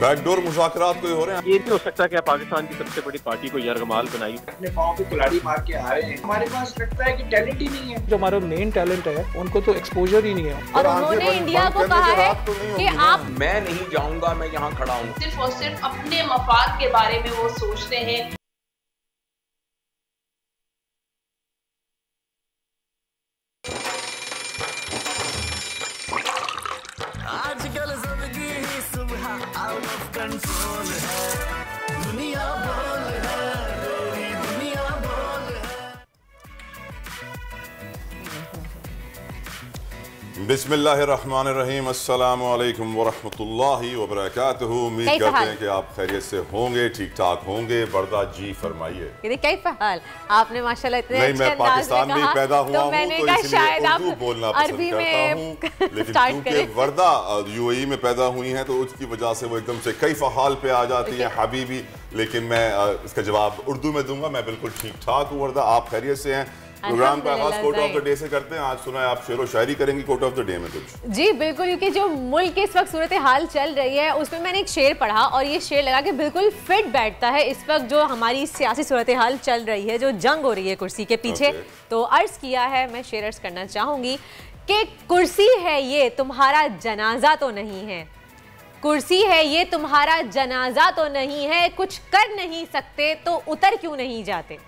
Backdoor मुज़ाकरात कोई हो रहे हैं? ये नहीं हो सकता कि पाकिस्तान की सबसे बड़ी पार्टी को यरगमाल बनाई, अपने पाँव पे कुल्हाड़ी मार के आ रहे हैं। हमारे पास लगता है कि टैलेंट ही नहीं है। जो हमारा मेन टैलेंट है उनको तो एक्सपोजर ही नहीं है। और उन्होंने इंडिया को कहा है कि आप, मैं नहीं जाऊंगा, मैं यहाँ खड़ा हूँ। सिर्फ और सिर्फ अपने मफाद के बारे में वो सोचते हैं। आजकल जिंदगी ही सुबह आउट ऑफ कंट्रोल है, दुनिया बोल है, पूरी दुनिया बोल है। बिस्मिल्लाहिर्रहमानिर्रहीम, अस्सलामु अलैकुम वरहमतुल्लाहि वबरकातुहू। उम्मीद करते हैं कि आप खैरियत से होंगे, ठीक ठाक होंगे। बरदा जी फरमाइए। कैसा हाल? आपने माशाल्लाह इतने नहीं, मैं पाकिस्तान में पैदा हुआ हूँ मैंने तो कहा इसलिए शायद आप उर्दू बोलना पसंद अरबी करता में हूँ, लेकिन स्टार्ट क्योंकि करें। वर्दा यूएई में पैदा हुई हैं तो उसकी वजह से वो एकदम से कैफ़ हाल पे आ जाती हैं हबीबी। लेकिन मैं इसका जवाब उर्दू में दूंगा। मैं बिल्कुल ठीक ठाक हूँ वर्दा, आप खैरियत से हैं? प्रोग्राम का आगाज कोट ऑफ द डे से करते हैं। आज सुना है आप शेर व शायरी करेंगी कोट ऑफ द डे में कुछ? जी बिल्कुल, क्योंकि जो मुल्क की इस वक्त सूरत हाल चल रही है उसमें मैंने एक शेर पढ़ा और ये शेर लगा कि बिल्कुल फिट बैठता है इस वक्त जो हमारी सियासी सूरत हाल चल रही है, जो जंग हो रही है कुर्सी के पीछे। तो अर्ज किया है, मैं शेर अर्ज करना चाहूंगी कि कुर्सी है ये तुम्हारा जनाजा तो नहीं है, कुर्सी है ये तुम्हारा जनाजा तो नहीं है, कुछ कर नहीं सकते तो उतर क्यों नहीं जाते।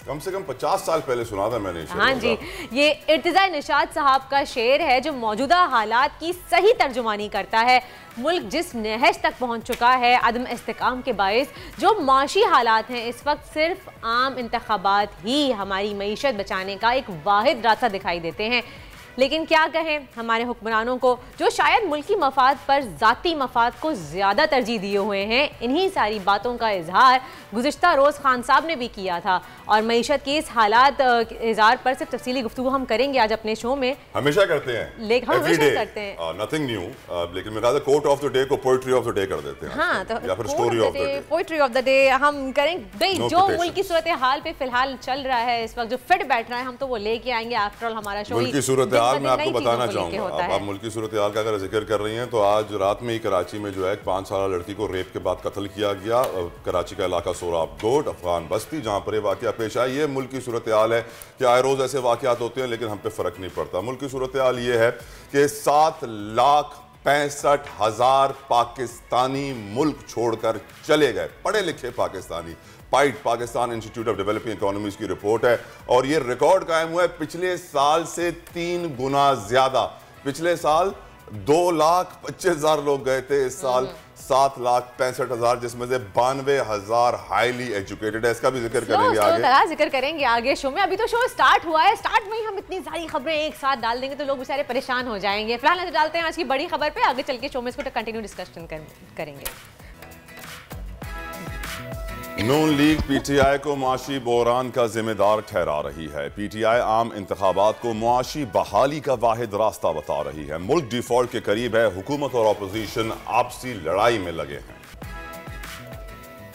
कम से कम 50 साल पहले सुना था मैंने। हाँ जी, ये इर्तिजा निशात साहब का शेर है जो मौजूदा हालात की सही तर्जुमानी करता है। मुल्क जिस नहज तक पहुंच चुका है अदम इस्तेकाम के बायस, जो माशी हालात हैं इस वक्त, सिर्फ आम इंतखाबात ही हमारी मईशत बचाने का एक वाहिद रास्ता दिखाई देते हैं। लेकिन क्या कहें हमारे हुक्मरानों को जो शायद मुल्की मफाद पर ज़ाती मफाद को ज़्यादा तरजीह दिए हुए हैं। इन्हीं सारी बातों का इजहार गुज़िश्ता रोज़ खान साहब ने भी किया था और मईशत के इस हालात इजहार पर सिर्फ तफसीली गुफ्तगू हम करेंगे आज अपने शो में। हमेशा करते हैं, लेकिन हम हमेशा करते हैं, नथिंग न्यू। लेकिन मैं कहा कोट ऑफ द डे को पोएट्री ऑफ द डे कर देते हैं। हाँ, तो या फिर story of the day, poetry of the day हम करेंगे। जो मुल्क की सूरत हाल पे फिलहाल चल रहा है इस वक्त, जो फिट बैठ रहा है, हम तो वो लेके आएंगे। आफ्टर ऑल हमारा शो मुल्क की सूरत हाल मैं आपको बताना चाहूंगा। आप मुल्क की सूरत हाल का अगर जिक्र कर रही हैं तो आज रात में ही कराची में जो है 5 साल लड़की को रेप के बाद कत्ल किया गया। कराची का इलाका सोराब गोट अफगान बस्ती, जहाँ पर यह वाकया पेश आया। ये मुल्क की सूरत हाल है कि आए रोज ऐसे वाकयात होते हैं लेकिन हम पे फर्क नहीं पड़ता। मुल्क की सूरत हाल ये है कि 7,65,000 पाकिस्तानी मुल्क छोड़कर चले गए, पढ़े लिखे Pakistani. PIDE Pakistan institute of developing economies की रिपोर्ट है और ये रिकॉर्ड कायम हुआ है पिछले साल से 3 गुना ज्यादा। पिछले साल 2,25,000 लोग गए थे, इस साल 7,65,000, जिसमें से 92,000 हाईली एजुकेटेड है। इसका भी जिक्र करेंगे आगे, जिक्र करेंगे आगे शो में। अभी तो शो स्टार्ट हुआ है, स्टार्ट में ही हम इतनी सारी खबरें एक साथ डाल देंगे तो लोग बेचारे परेशान हो जाएंगे। फिलहाल नजर डालते हैं आज की बड़ी खबर पे, आगे चल के शो में इसको कंटिन्यू डिस्कशन करेंगे। नून लीग पीटीआई को मुआशी बहरान का जिम्मेदार ठहरा रही है। पीटीआई आम इंतखाबात को मुआशी बहाली का वाहिद रास्ता बता रही है। मुल्क डिफॉल्ट के करीब है, हुकूमत और अपोजिशन आपसी लड़ाई में लगे हैं।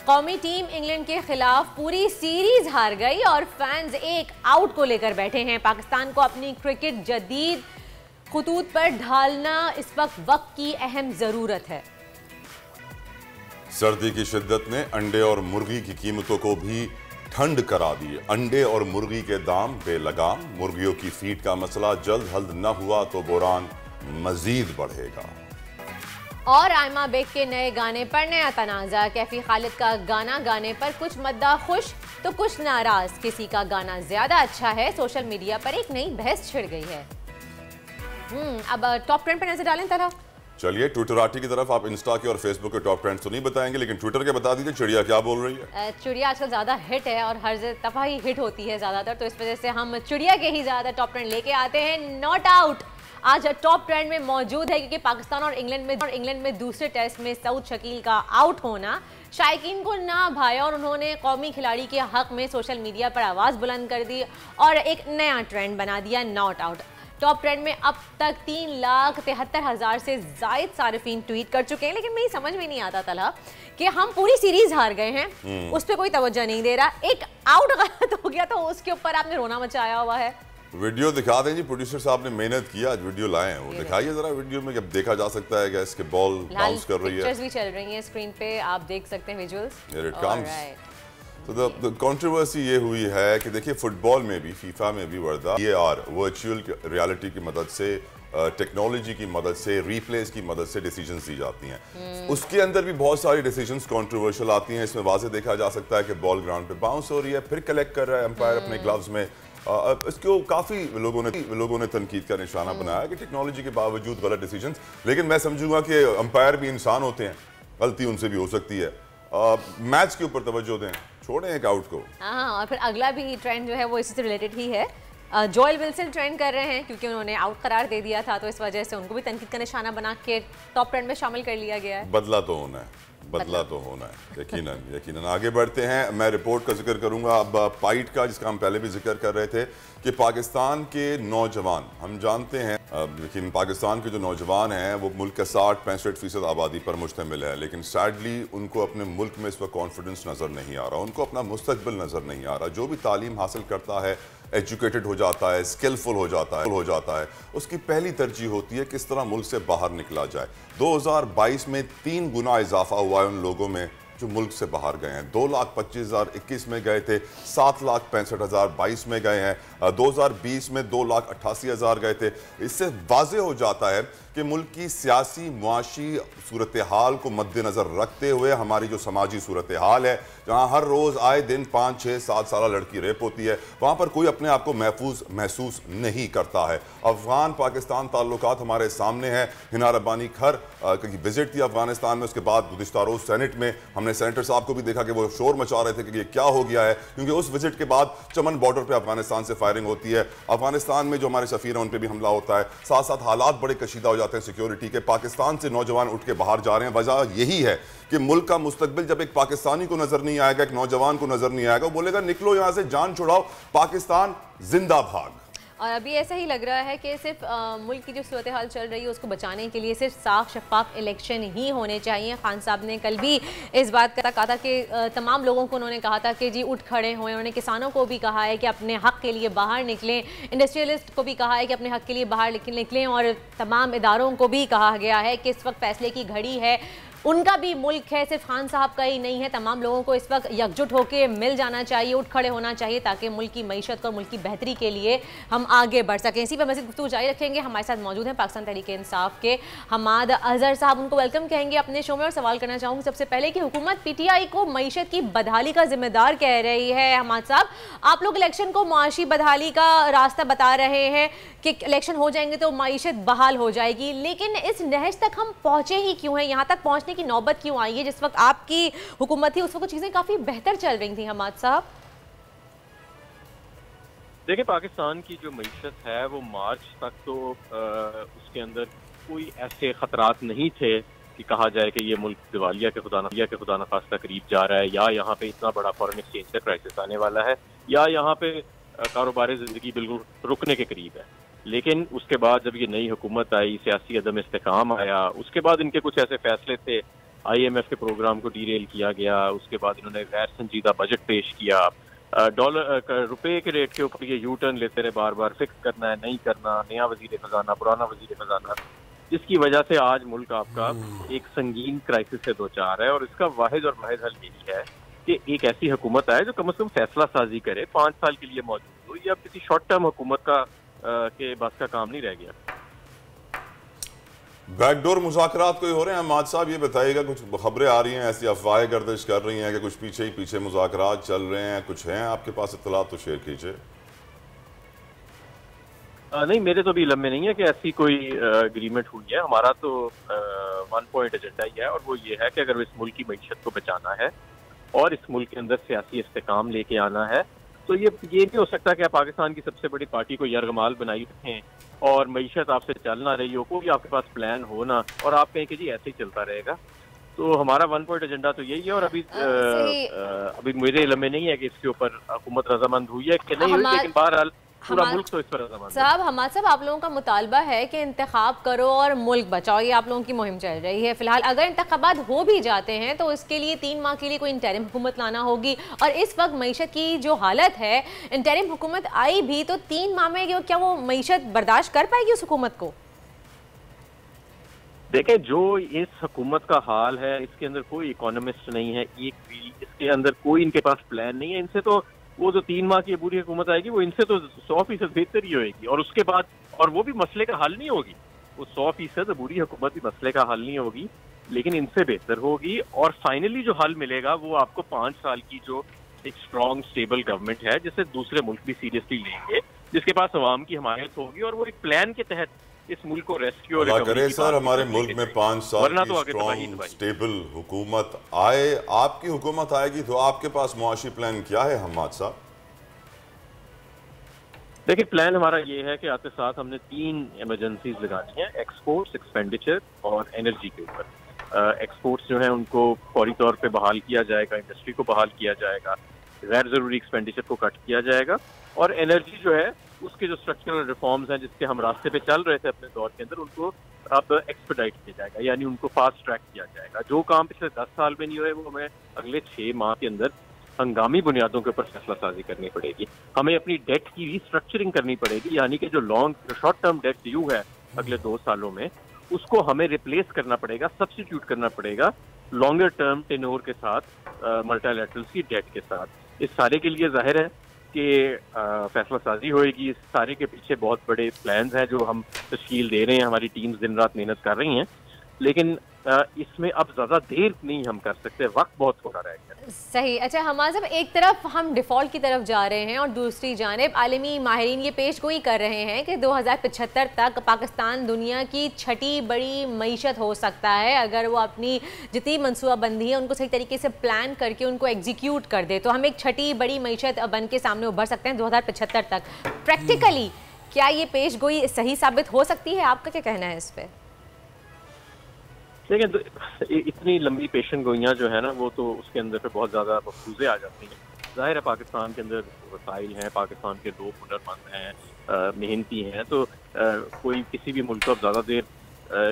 कौमी टीम इंग्लैंड के खिलाफ पूरी सीरीज हार गई और फैंस एक आउट को लेकर बैठे हैं। पाकिस्तान को अपनी क्रिकेट जदीद खुतूत पर ढालना इस वक्त की अहम जरूरत है। सर्दी की शिद्दत ने अंडे और मुर्गी की कीमतों को भी ठंड करा दी। अंडे और मुर्गी के दाम बेलगाम। मुर्गियों की फीड का मसला जल्द हल न हुआ तो बहरान मजीद बढ़ेगा। और आयमा बेग के नए गाने पर नया तनाजा। कैफी खालिद का गाना गाने पर कुछ मद्दा खुश तो कुछ नाराज। किसी का गाना ज्यादा अच्छा है। सोशल मीडिया पर एक नई बहस छिड़ गई है। अब टॉप ट्रेंड पर नजर डालें तरह। चलिए ट्विटराटी की तरफ। आप इंस्टा के और फेसबुक के टॉप ट्रेंड्स तो नहीं बताएंगे लेकिन ट्विटर के बता दीजिए। चिड़िया क्या बोल रही है? चिड़िया आजकल ज्यादा हिट है और हर दफा ही हिट होती है ज्यादातर, तो इस वजह से हम चिड़िया के ही ज्यादा टॉप ट्रेंड लेके आते हैं। नॉट आउट आज टॉप ट्रेंड में मौजूद है क्योंकि पाकिस्तान और इंग्लैंड में दूसरे टेस्ट में सऊद शकील का आउट होना शायकीन को ना भाया और उन्होंने कौमी खिलाड़ी के हक में सोशल मीडिया पर आवाज़ बुलंद कर दी और एक नया ट्रेंड बना दिया, नॉट आउट। टॉप ट्रेंड में अब तक 3,73,000 से ज़ायद सारिफीन ट्वीट कर चुके हैं, लेकिन मेरी समझ में नहीं आता तला कि हम पूरी सीरीज हार गए हैं, उस पर कोई तवज्जो नहीं दे रहा। एक आउट गलत हो गया तो उसके ऊपर आपने रोना मचाया हुआ है। वीडियो दिखा दें जी, प्रोड्यूसर साहब ने मेहनत की, आज वीडियो लाए हैं, वो दिखाइए जरा वीडियो में, जब देखा जा सकता है कि इसके बॉल बाउंस कर रही है, पिक्चर्स भी चल रही हैं स्क्रीन पे, आप देख सकते हैं विजुअल्स। Here it comes. तो द कंट्रोवर्सी ये हुई है कि देखिए फुटबॉल में भी, फीफा में भी वर्दा VAR वर्चुअल रियलिटी की मदद से, टेक्नोलॉजी की मदद से, रीप्लेस की मदद से डिसीजंस दी जाती हैं। उसके अंदर भी बहुत सारी डिसीजंस कंट्रोवर्शियल आती हैं। इसमें वाज़ेह देखा जा सकता है कि बॉल ग्राउंड पे बाउंस हो रही है, फिर कलेक्ट कर रहा है एम्पायर अपने ग्लव्स में। इसको काफ़ी लोगों ने तनकीद का निशाना बनाया कि टेक्नोलॉजी के बावजूद गलत डिसीजंस, लेकिन मैं समझूंगा कि एम्पायर भी इंसान होते हैं, गलती उनसे भी हो सकती है। मैच के ऊपर तवज्जो दें, छोड़ें एक आउट को। हाँ, और फिर अगला भी ट्रेंड जो है वो इसी से रिलेटेड ही है। जोएल विल्सन ट्रेंड कर रहे हैं क्योंकि उन्होंने आउट करार दे दिया था, तो इस वजह से उनको भी तनकीद का निशाना बना के टॉप 10 में शामिल कर लिया गया है। बदला तो होना है, बदला तो होना है, यकीनन यकीनन। आगे बढ़ते हैं, मैं रिपोर्ट का जिक्र करूंगा अब पाइट का, जिसका हम पहले भी जिक्र कर रहे थे कि पाकिस्तान के नौजवान, हम जानते हैं लेकिन पाकिस्तान के जो नौजवान हैं वो मुल्क के 60-65% आबादी पर मुश्तमिल है, लेकिन सैडली उनको अपने मुल्क में इस वक्त कॉन्फिडेंस नज़र नहीं आ रहा, उनको अपना मुस्तकबिल नज़र नहीं आ रहा। जो भी तालीम हासिल करता है, एजुकेटेड हो जाता है, स्किलफुल हो जाता है, उसकी पहली तरजीह होती है किस तरह मुल्क से बाहर निकला जाए। 2022 में 3 गुना इजाफा हुआ है उन लोगों में जो मुल्क से बाहर गए हैं। 2,25,000 21 में गए थे, 7,65,000 22 में गए हैं, 2020 में 2,88,000 गए थे। इससे वाज़ेह हो जाता है कि मुल्क की सियासी मुआशी सूरत हाल को मद्देनज़र रखते हुए हमारी जो समाजी सूरत हाल है, जहाँ हर रोज़ आए दिन 5, 6, 7 साल लड़की रेप होती है, वहाँ पर कोई अपने आप को महफूज महसूस नहीं करता है। अफ़गान पाकिस्तान ताल्लुकात हमारे सामने हैं। हिना रब्बानी खर की विजिट थी अफगानिस्तान में, उसके बाद गुज़िश्ता रोज़ सेनेट में हमने सेनेटर साहब को भी देखा कि वो शोर मचा रहे थे कि ये क्या हो गया है, क्योंकि उस विजिट के बाद चमन बॉर्डर पर अफगानिस्तान से फायरिंग होती है, अफगानिस्तान में जो हमारे सफ़ीर हैं उन पर भी हमला होता है, साथ साथ हालात बड़े कशीदा हो जाते हैं सिक्योरिटी के। पाकिस्तान से नौजवान उठ के बाहर जा रहे हैं। वजह यही है कि मुल्क का मुस्तकबिल जब एक पाकिस्तानी को नजर नहीं आएगा, एक नौजवान को नजर नहीं आएगा, वो बोलेगा निकलो यहां से, जान छुड़ाओ, पाकिस्तान जिंदा भाग। और अभी ऐसा ही लग रहा है कि सिर्फ मुल्क की जो सूरत हाल चल रही है उसको बचाने के लिए सिर्फ साफ शफाफ इलेक्शन ही होने चाहिए। खान साहब ने कल भी इस बात का कहा था कि तमाम लोगों को उन्होंने कहा था कि जी उठ खड़े हों। उन्होंने किसानों को भी कहा है कि अपने हक़ के लिए बाहर निकलें, इंडस्ट्रियलिस्ट को भी कहा है कि अपने हक़ के लिए बाहर निकलें, और तमाम इदारों को भी कहा गया है कि इस वक्त फैसले की घड़ी है। उनका भी मुल्क है, सिर्फ खान साहब का ही नहीं है। तमाम लोगों को इस वक्त यकजुट होकर मिल जाना चाहिए, उठ खड़े होना चाहिए, ताकि मुल्क की मईशत और मुल्क की बेहतरी के लिए हम आगे बढ़ सकें। इसी पर मज़ीद गुफ्तगू जारी रखेंगे। हमारे साथ मौजूद हैं पाकिस्तान तहरीक इंसाफ के हमाद अजहर साहब, उनको वेलकम कहेंगे अपने शो में और सवाल करना चाहूँगी सबसे पहले कि हुकूमत PTI को मईशत की बदहाली का जिम्मेदार कह रही है। हमाद साहब, आप लोग इलेक्शन को मुआशी बदहाली का रास्ता बता रहे हैं कि इलेक्शन हो जाएंगे तो मईशत बहाल हो जाएगी, लेकिन इस नहज तक हम पहुँचे ही क्यों हैं? यहाँ तक पहुँचने की नौबत क्यों आई है? जिस वक्त आपकी हुकूमत थी उस वक्त चीजें काफी बेहतर चल रही थी। हमाद साहब, देखिए, पाकिस्तान की जो मईशत है वो मार्च तक तो उसके अंदर कोई ऐसे खतरात नहीं थे कि कहा जाए कि ये मुल्क दिवालिया के खुदा न खास्ता करीब जा रहा है, या यहाँ पे इतना बड़ा फॉरेन एक्सचेंज का क्राइसिस आने वाला है, या यहाँ पे कारोबारी जिंदगी बिल्कुल रुकने के करीब है। लेकिन उसके बाद जब ये नई हुकूमत आई, सियासी अदम इस्तेकाम आया, उसके बाद इनके कुछ ऐसे फैसले थे, IMF के प्रोग्राम को डीरेल किया गया, उसके बाद इन्होंने गैर संजीदा बजट पेश किया, रुपए के रेट के ऊपर ये यू टर्न लेते रहे, बार बार फिक्स करना है, नहीं करना, नया वजीर खजाना, पुराना वजीर खजाना, जिसकी वजह से आज मुल्क आपका एक संगीन क्राइसिस से दो चार है। और इसका वाहिद और वाहिद हल यही है कि एक ऐसी हुकूमत आए जो कम से कम फैसला साजी करे, 5 साल के लिए मौजूद हो। ये अब किसी शॉर्ट टर्म हुकूमत का के बस का काम नहीं रह गया। बैकडोर मुज़ाकरात कोई हो रहे हैं हमाद साहब? ये बताइएगा, कुछ खबरें आ रही हैं, ऐसी अफवाहें गर्दिश कर रही हैं कि कुछ पीछे ही पीछे मुज़ाकरात चल रहे हैं, कुछ हैं आपके पास इत्तला तो शेयर कीजिए। नहीं, मेरे तो भी इल्म में नहीं है कि ऐसी कोई एग्रीमेंट हुई है। हमारा तो 1 पॉइंट एजेंडा ही है, और वो ये है कि अगर इस मुल्क की मईशत को बचाना है और इस मुल्क के अंदर सियासी इस्तेकाम लेके आना है, तो ये भी हो सकता है कि आप पाकिस्तान की सबसे बड़ी पार्टी को यरगमाल बनाई रखें और मईशत आपसे चल ना रही हो, कोई आपके पास प्लान हो ना, और आप कहें कि जी ऐसे ही चलता रहेगा। तो हमारा 1 पॉइंट एजेंडा तो यही है। और अभी मेरे इल्म में नहीं है कि इसके ऊपर हुकूमत रजामंद हुई है कि नहीं हुई, लेकिन बहरहाल पूरा मुल्क तो इस पर ज़मानत। साहब हमाद साहब, आप लोगों का मुतालबा है कि इंतखाब करो और मुल्क बचाओ, ये आप लोगों की मुहिम चल रही है। फिलहाल अगर इंतखाबात हो भी जाते हैं तो इसके लिए 3 माह के लिए कोई इंटरिम हुकूमत लाना होगी, और इस वक्त मईशत की जो हालत है, इंटरिम हुकूमत आई भी तो 3 माह में क्या वो मईशत बर्दाश्त कर पाएगी उस हुकूमत को? देखें, जो इस हुकूमत का हाल है इसके अंदर कोई इकोनॉमिस्ट नहीं है, एक भी इसके अंदर कोई इनके पास प्लान नहीं है। इनसे तो वो जो 3 माह की बुरी हुकूमत आएगी वो इनसे तो 100% बेहतर ही होगी, और उसके बाद और वो भी मसले का हल नहीं होगी। वो 100% बुरी हुकूमत भी मसले का हल नहीं होगी, लेकिन इनसे बेहतर होगी। और फाइनली जो हल मिलेगा वो आपको 5 साल की जो एक स्ट्रॉन्ग स्टेबल गवर्नमेंट है, जिसे दूसरे मुल्क भी सीरियसली लेंगे, जिसके पास अवाम की हमायत होगी, और वो एक प्लान के तहत इस मुल्क को रेस्क्यू और करे सर हमारे मुल्क में 5 साल की तो स्ट्रॉन्ग स्टेबल हुकूमत आए। आपकी हुकूमत आएगी तो आपके पास मुआशी प्लान क्या है हम्माद साहब? देखिए, प्लान हमारा ये है कि आते साथ हमने 3 इमरजेंसीज लगानी है, एक्सपोर्ट्स, एक्सपेंडिचर और एनर्जी के ऊपर। एक्सपोर्ट्स जो है उनको फौरी तौर पे बहाल किया जाएगा, इंडस्ट्री को बहाल किया जाएगा, गैर जरूरी एक्सपेंडिचर को कट किया जाएगा, और एनर्जी जो है उसके जो स्ट्रक्चरल रिफॉर्म्स हैं जिसके हम रास्ते पे चल रहे थे अपने दौर के अंदर, उनको अब एक्सपेडाइट किया जाएगा, यानी उनको फास्ट ट्रैक किया जाएगा। जो काम पिछले 10 साल में नहीं हुए वो हमें अगले 6 माह के अंदर हंगामी बुनियादों के ऊपर फैसला साजी करनी पड़ेगी। हमें अपनी डेट की रीस्ट्रक्चरिंग करनी पड़ेगी, यानी कि जो शॉर्ट टर्म डेट ड्यू है अगले 2 सालों में, उसको हमें रिप्लेस करना पड़ेगा, सब्स्टिट्यूट करना पड़ेगा लॉन्गर टर्म टेन्योर के साथ, मल्टीलैटरल्स की डेट के साथ। इस सारे के लिए जाहिर है कि फैसला साजी होएगी। इस सारे के पीछे बहुत बड़े प्लान्स हैं जो हम तश्कील दे रहे हैं, हमारी टीम्स दिन रात मेहनत कर रही हैं, लेकिन इसमें अब ज़्यादा देर नहीं हम कर सकते, वक्त बहुत थोड़ा रह गया। सही। अच्छा हमाद साहब, एक तरफ हम डिफ़ॉल्ट की तरफ जा रहे हैं और दूसरी जानिब आलमी माहिरीन ये पेशगोई कर रहे हैं कि 2075 तक पाकिस्तान दुनिया की 6ठी बड़ी मईशत हो सकता है, अगर वो अपनी जितनी मनसूबाबंदी है उनको सही तरीके से प्लान करके उनको एग्जीक्यूट कर दे तो हम एक 6ठी बड़ी मईशत बन के सामने उभर सकते हैं 2075 तक। प्रैक्टिकली क्या ये पेशगोई सही साबित हो सकती है? आपका क्या कहना है इस पर? लेकिन तो इतनी लंबी पेशन गोइयाँ जो है ना, वो तो उसके अंदर पे बहुत ज़्यादा मफरूज़े आ जाती हैं। जाहिर है पाकिस्तान के अंदर वसाइल हैं, पाकिस्तान के लोग हुनरमंद हैं, मेहनती हैं, तो कोई किसी भी मुल्क को ज़्यादा देर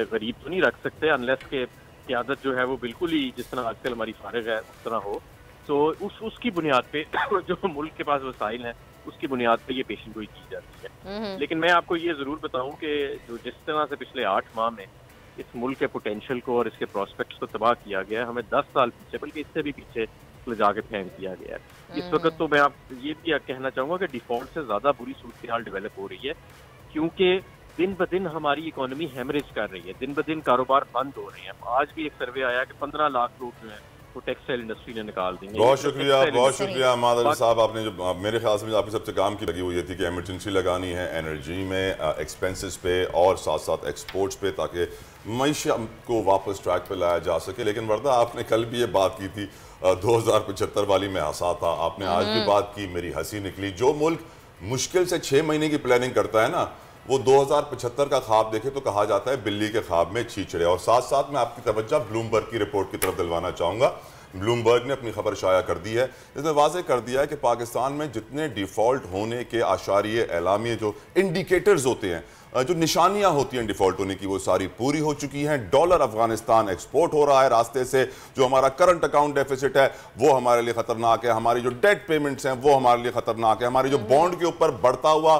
गरीब तो नहीं रख सकते, अनलेस के क़यादत जो है वो बिल्कुल ही जिस तरह आजकल हमारी फारिग है उस तरह हो। तो उसकी बुनियाद पे जो मुल्क के पास वसाइल हैं उसकी बुनियाद पे ये पेशन गोई की जाती है। लेकिन मैं आपको ये ज़रूर बताऊँ कि जो जिस तरह से पिछले 8 माह में इस मुल्क के पोटेंशियल को और इसके प्रोस्पेक्ट्स को तबाह किया गया है, हमें 10 साल पीछे बल्कि इससे भी पीछे ले जाके फेंक दिया गया है। इस वक्त तो मैं आप ये भी कहना चाहूँगा कि डिफॉल्ट से ज़्यादा बुरी सूरत हाल डेवलप हो रही है, क्योंकि दिन ब दिन हमारी इकोनॉमी हेमरेज कर रही है, दिन ब दिन कारोबार बंद हो रहे हैं। आज भी एक सर्वे आया कि 15 लाख लोग जो हैं वो टेक्सटाइल इंडस्ट्री ने निकाल देंगे। बहुत शुक्रिया हमाद अली साहब। आपने जो मेरे ख्याल से आपकी सबसे काम की लगी हुई थी कि इमरजेंसी लगानी है एनर्जी में, एक्सपेंसेस पे और साथ साथ एक्सपोर्ट्स पे, ताकि मईशत को वापस ट्रैक पे लाया जा सके। लेकिन वर्दा आपने कल भी ये बात की थी 2075 वाली, में हंसा था, आपने आज भी बात की, मेरी हंसी निकली। जो मुल्क मुश्किल से 6 महीने की प्लानिंग करता है ना, वो 2075 का ख्वाब देखे तो कहा जाता है बिल्ली के ख्वाब में छींचड़े। और साथ साथ मैं आपकी तवज्जो ब्लूमबर्ग की रिपोर्ट की तरफ दिलवाना चाहूँगा। ब्लूमबर्ग ने अपनी खबर शाया कर दी है, इसमें वाज़ेह कर दिया है कि पाकिस्तान में जितने डिफ़ॉल्ट होने के आशारिये एलामिये जो इंडिकेटर्स होते हैं, जो निशानियां होती हैं डिफॉल्ट होने की, वो सारी पूरी हो चुकी हैं। डॉलर अफगानिस्तान एक्सपोर्ट हो रहा है रास्ते से। जो हमारा करंट अकाउंट डेफिसिट है वो हमारे लिए खतरनाक है, हमारी जो डेट पेमेंट्स हैं वो हमारे लिए खतरनाक है, हमारी जो बॉन्ड के ऊपर बढ़ता हुआ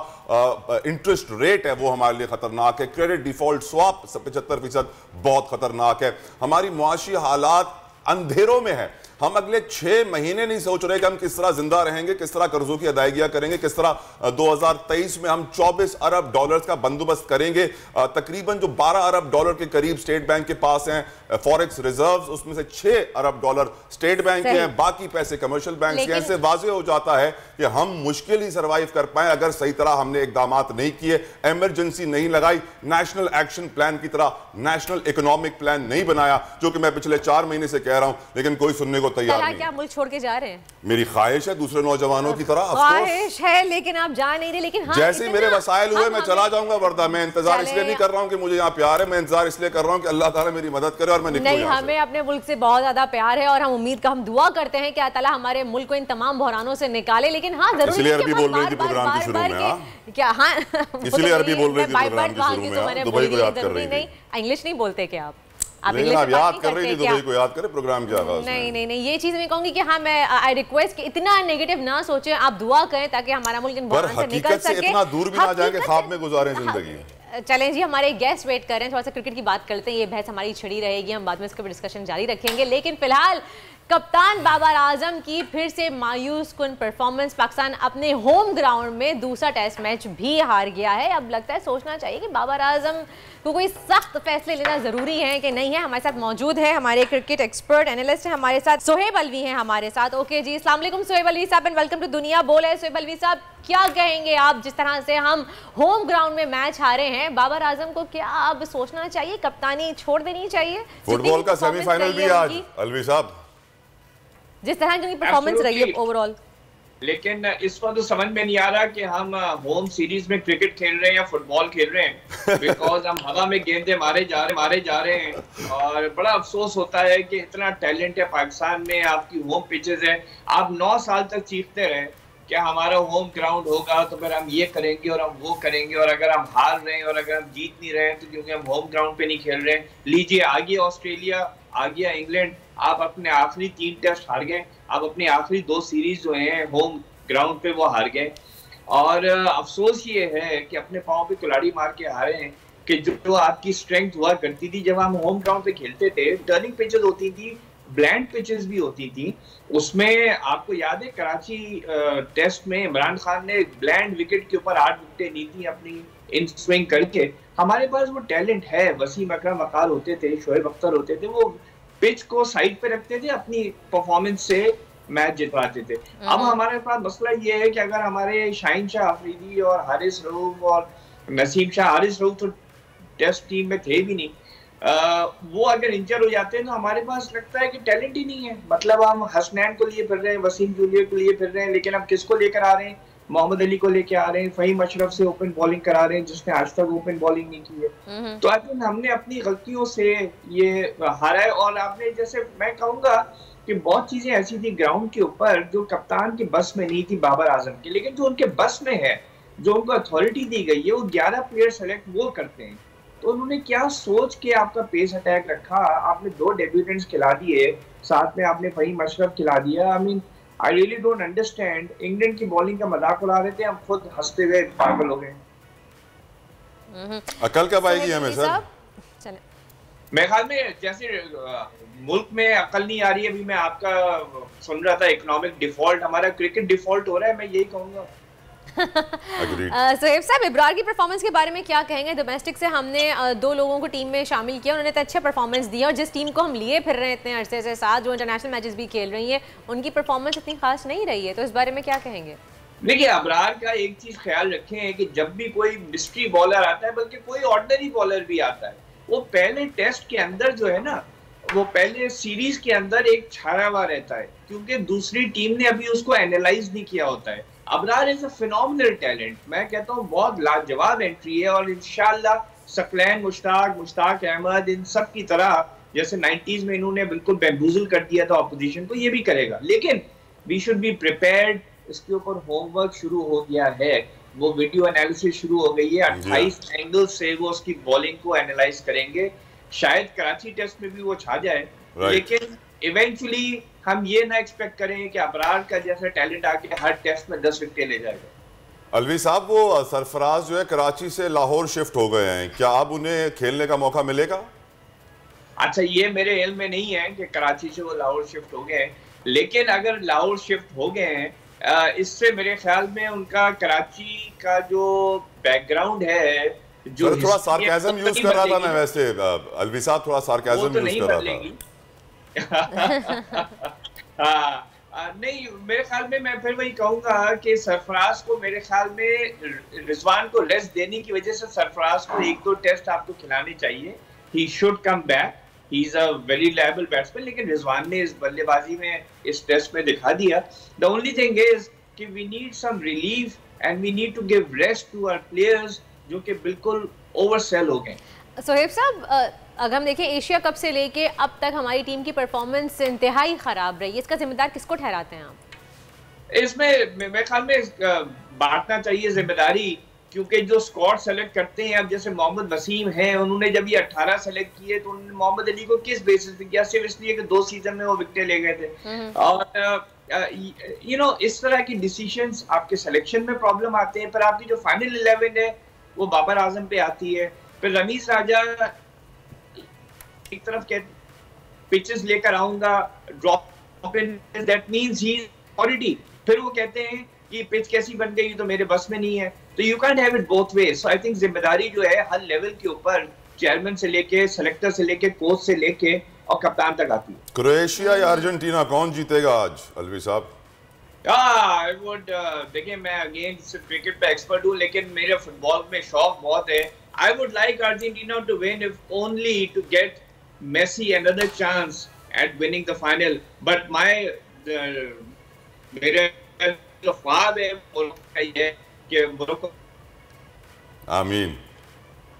इंटरेस्ट रेट है वो हमारे लिए खतरनाक है, क्रेडिट डिफॉल्ट स्वैप 75% बहुत खतरनाक है। हमारी मुआशी हालात अंधेरों में है। हम अगले 6 महीने नहीं सोच रहे कि हम किस तरह जिंदा रहेंगे, किस तरह कर्जों की अदायगियां करेंगे, किस तरह 2023 में हम 24 अरब डॉलर्स का बंदोबस्त करेंगे। तकरीबन जो 12 अरब डॉलर के करीब स्टेट बैंक के पास हैं फॉरेक्स रिजर्व्स, उसमें से 6 अरब डॉलर स्टेट बैंक के हैं, बाकी पैसे कमर्शियल बैंक के हैं। इससे वाज़ेह हो जाता है कि हम मुश्किल ही सर्वाइव कर पाए अगर सही तरह हमने इकदाम नहीं किए, एमरजेंसी नहीं लगाई, नेशनल एक्शन प्लान की तरह नेशनल इकोनॉमिक प्लान नहीं बनाया, जो कि मैं पिछले 4 महीने से कह रहा हूं, लेकिन कोई सुनने को को तैयार नहीं। क्या मुल्क छोड़ के जा रहे हैं? मेरी ख्वाहिश है दूसरे नौजवानों की तरह, ख्वाहिश है लेकिन आप जा नहीं रहे। लेकिन हाँ, जैसे ही मेरे वसाइल हुए मैं चला जाऊंगा, वरना मैं इंतजार इसलिए नहीं कर रहा हूँ कि मुझे यहाँ प्यार है, मैं इंतजार इसलिए कर रहा हूँ कि अल्लाह ताला मेरी मदद करे और मैं निकलूं। नहीं, हमें अपने मुल्क से बहुत ज्यादा प्यार है और हम उम्मीद का हम दुआ करते हैं कि अल्लाह ताला हमारे मुल्क को इन तमाम बहरानों से निकाले। लेकिन हाँ, जरूरी इसलिए अरबी बोल रही थी प्रोग्राम के शुरू में, क्या? हाँ, इसलिए अरबी बोल रही थी प्रोग्राम के शुरू में, दुबई को याद कर रही थी। इंग्लिश नहीं बोलते क्या आप? लेकिन आप याद कर रही थी दुबई को, याद करें प्रोग्राम के आगाज में। नहीं, ये चीज मैं कहूंगी कि हाँ, मैं आई रिक्वेस्ट कि इतना नेगेटिव ना सोचें, आप दुआ करें ताकि हमारा मुल्क इन बहरान से निकल सके, इतना दूर भी ना जाके ख्वाब में गुजारें जिंदगी। चलें जी, हमारे गेस्ट वेट कर रहे हैं, थोड़ा सा क्रिकेट की बात करते हैं। ये बहस हमारी छिड़ी रहेगी, हम बाद में इसके डिस्कशन जारी रखेंगे। लेकिन फिलहाल कप्तान बाबर आजम की फिर से मायूस कुन परफॉर्मेंस। पाकिस्तान अपने होम ग्राउंड में दूसरा टेस्ट मैच भी हार गया है। अब लगता है सोचना चाहिए कि बाबर आजम को कोई सख्त फैसले लेना जरूरी है कि नहीं है। हमारे साथ मौजूद है हमारे क्रिकेट एक्सपर्ट एनालिस्ट है हमारे साथ सोहेब अलवी हैं हमारे साथ। ओके जी, अस्सलाम वालेकुम सोहेब अलवी साहब एंड वेलकम टू दुनिया बोल है। सोहेब अलवी साहब, क्या कहेंगे आप, जिस तरह से हम होम ग्राउंड में मैच हारे हैं, बाबर आजम को क्या अब सोचना चाहिए, कप्तानी छोड़ देनी चाहिए? फुटबॉल का सेमीफाइनल भी आज अलवी साहब, जिस तरह की परफॉर्मेंस रही है ओवरऑल। लेकिन इस वक्त तो समझ में नहीं आ रहा कि हम होम सीरीज में क्रिकेट खेल रहे हैं या फुटबॉल खेल रहे हैं, बिकॉज हम हवा में गेंदे मारे जा रहे हैं। और बड़ा अफसोस होता है कि इतना टैलेंट है पाकिस्तान में, आपकी होम पिचेस है, आप 9 साल तक चीखते रहे कि हमारा होम ग्राउंड होगा तो फिर हम ये करेंगे और हम वो करेंगे, और अगर हम हार रहे हैं और अगर हम जीत नहीं रहे हैं तो क्योंकि हम होम ग्राउंड पे नहीं खेल रहे हैं। लीजिए, आ गया ऑस्ट्रेलिया, आ गया इंग्लैंड, आप अपने आखिरी 3 टेस्ट हार गए, आप अपनी आखिरी 2 सीरीज जो हैं होम ग्राउंड पे वो हार गए। और अफसोस ये है कि अपने पाँव पे कुल्हाड़ी मार के हारे हैं कि जो आपकी स्ट्रेंथ हुआ करती थी जब हम होम ग्राउंड पे खेलते थे, टर्निंग पिचेस होती थी, ब्लैंड पिचेस भी होती थी। उसमें आपको याद है कराची टेस्ट में इमरान खान ने ब्लैंड विकेट के ऊपर 8 विकेटें ली थी अपनी इन स्विंग करके। हमारे पास वो टैलेंट है, वसीम अकरम वकार होते थे, शोएब अख्तर होते थे, वो पिच को साइड पे रखते थे, अपनी परफॉर्मेंस से मैच जितवाते थे। अब हमारे पास मसला ये है कि अगर हमारे शाहीन शाह अफरीदी और हारिस रऊफ और नसीम शाह, हारिस रऊफ तो टेस्ट टीम में थे भी नहीं, वो अगर इंजर हो जाते हैं तो हमारे पास लगता है कि टैलेंट ही नहीं है। मतलब हम हसनैन को लिए फिर रहे हैं, वसीम जूलियर को लिए फिर रहे हैं, लेकिन हम किसको लेकर आ रहे हैं? मोहम्मद अली को लेके आ रहे हैं, फहीम अशरफ से ओपन बॉलिंग करा रहे हैं जिसने आज तक ओपन बॉलिंग नहीं की है। तो आई थिंक हमने अपनी गलतियों से ये हारा है। और आपने, जैसे मैं कहूँगा कि बहुत चीजें ऐसी थी ग्राउंड के ऊपर जो कप्तान के बस में नहीं थी बाबर आजम की, लेकिन जो उनके बस में है, जो उनको अथॉरिटी दी गई है, वो 11 प्लेयर सेलेक्ट वो करते हैं। तो उन्होंने क्या सोच के आपका पेस अटैक रखा, आपने 2 डेब्यूटेंट्स खिला दिए, साथ में आपने फहीम अशरफ खिला दिया। I mean I really don't understand. England की बॉलिंग का मजाक उड़ा रहे थे, हम खुद हंसते हुए पागल हो गए। अकल कब आएगी हमें सर? मेरे ख्याल में जैसे मुल्क में अकल नहीं आ रही है, अभी मैं आपका सुन रहा था इकोनॉमिक डिफॉल्ट, हमारा क्रिकेट डिफॉल्ट हो रहा है, मैं यही कहूँगा। सोहेब साहब, इब्रार की परफॉर्मेंस के बारे में क्या कहेंगे? डोमेस्टिक से हमने 2 लोगों को टीम में शामिल किया, उन्होंने अच्छे परफॉर्मेंस दिया, और जिस टीम को हम लिए फिर रहे हैं इतने अरसे से साथ, जो इंटरनेशनल मैचेस भी खेल रही है, उनकी परफॉर्मेंस इतनी खास नहीं रही है, तो इस बारे में क्या कहेंगे? देखिए, अबरार का एक चीज ख्याल रखें कि जब भी कोई मिस्ट्री बॉलर आता है, बल्कि कोई ऑर्डिनरी बॉलर भी आता है, वो पहले टेस्ट के अंदर जो है ना, वो पहले सीरीज के अंदर एक छाया हुआ रहता है, क्योंकि दूसरी टीम ने अभी उसको एनालाइज नहीं किया होता है। Abrar is a phenomenal talent, मैं कहता हूँ बहुत लाजवाब एंट्री है, और इंशाल्लाह सकलैन, मुश्ताक अहमद, इन सब की तरह जैसे 90s में इन्होंने बिल्कुल बैम्बूजल कर दिया था ऑपोजिशन को, ये भी करेगा। लेकिन वी शुड बी प्रिपेयर्ड, इसके ऊपर होमवर्क शुरू हो गया है, वो वीडियो एनालिसिस शुरू हो गई है, 28 एंगल से वो उसकी बॉलिंग को एनालाइज करेंगे। शायद कराची टेस्ट में भी वो छा जाए, लेकिन इवेंचुअली हम ये ना एक्सपेक्ट करें कि अबरार का जैसा टैलेंट आके हर टेस्ट में 10 विकेट ले जाएगा। अलवी साहब, वो सरफराज जो है कराची से लाहौर शिफ्ट हो गए हैं, क्या अब उन्हें खेलने का मौका मिलेगा? अच्छा, ये मेरे इल्म में नहीं है कि कराची से वो लाहौर शिफ्ट हो गए हैं, लेकिन अगर लाहौर शिफ्ट हो गए हैं, इससे मेरे ख्याल में उनका कराची का जो बैकग्राउंड है, जो थोड़ा सार्केज़म यूज कर रहा था मैं, वैसे अलवी साहब थोड़ा सार्केज़म यूज कर रहा था। नहीं, मेरे ख्याल में मैं फिर वही कहूंगा कि सरफराज को, मेरे ख्याल में रिजवान को रेस्ट देने की वजह से सरफराज को 1-2 टेस्ट आपको खिलाने चाहिए। He should come back, he is a very reliable batsman, लेकिन रिजवान ने इस बल्लेबाजी में, इस टेस्ट में दिखा दिया। द ओनली थिंग इज कि we need some relief and we need to give rest to our players जो कि बिल्कुल ओवरसेल हो गए। सोहेब साहब, अगर हम देखें एशिया कप से लेके अब तक हमारी टीम की परफॉर्मेंस इंतहाई ख़राब रही है, इसका जिम्मेदार किसको ठहराते हैं आप? इसमें मेरे ख्याल में बांटना चाहिए जिम्मेदारी, क्योंकि जो स्क्वाड सेलेक्ट करते हैं, अब जैसे मोहम्मद वसीम हैं, उन्होंने जब ये 18 सेलेक्ट किए तो उन्होंने मोहम्मद अली को किस बेसिस पे किया? सिर्फ इसलिए कि 2 सीजन में वो विकेटें ले गए थे। और इस तरह की डिसीजंस आपके सिलेक्शन में प्रॉब्लम आते हैं, पर आपकी जो फाइनल 11 है वो बाबर आजम पे आती है। फिर रमीज राजा एक तरफ के पिचेस लेकर आऊंगा, drop in, that means he is already, फिर वो कहते हैं कि पिच कैसी बन गई तो मेरे बस में नहीं है। तो you can have it both way. So I think जिम्मेदारी जो है हर लेवल के ऊपर, चेयरमैन से लेके, सेलेक्टर से लेके, कोच से लेके और कप्तान तक आती है। क्रोएशिया या अर्जेंटीना कौन जीतेगा आज अलवी साहब? आई वुड, देखिए मैं अगेन क्रिकेट पे एक्सपर्ट हूँ, लेकिन मेरे फुटबॉल में शौक बहुत है। I would like Argentina to win, if only to get Messi another chance at winning the final. But मेरे जो ख्वाब है मोरक्को का ये कि मोरक्को। आमीन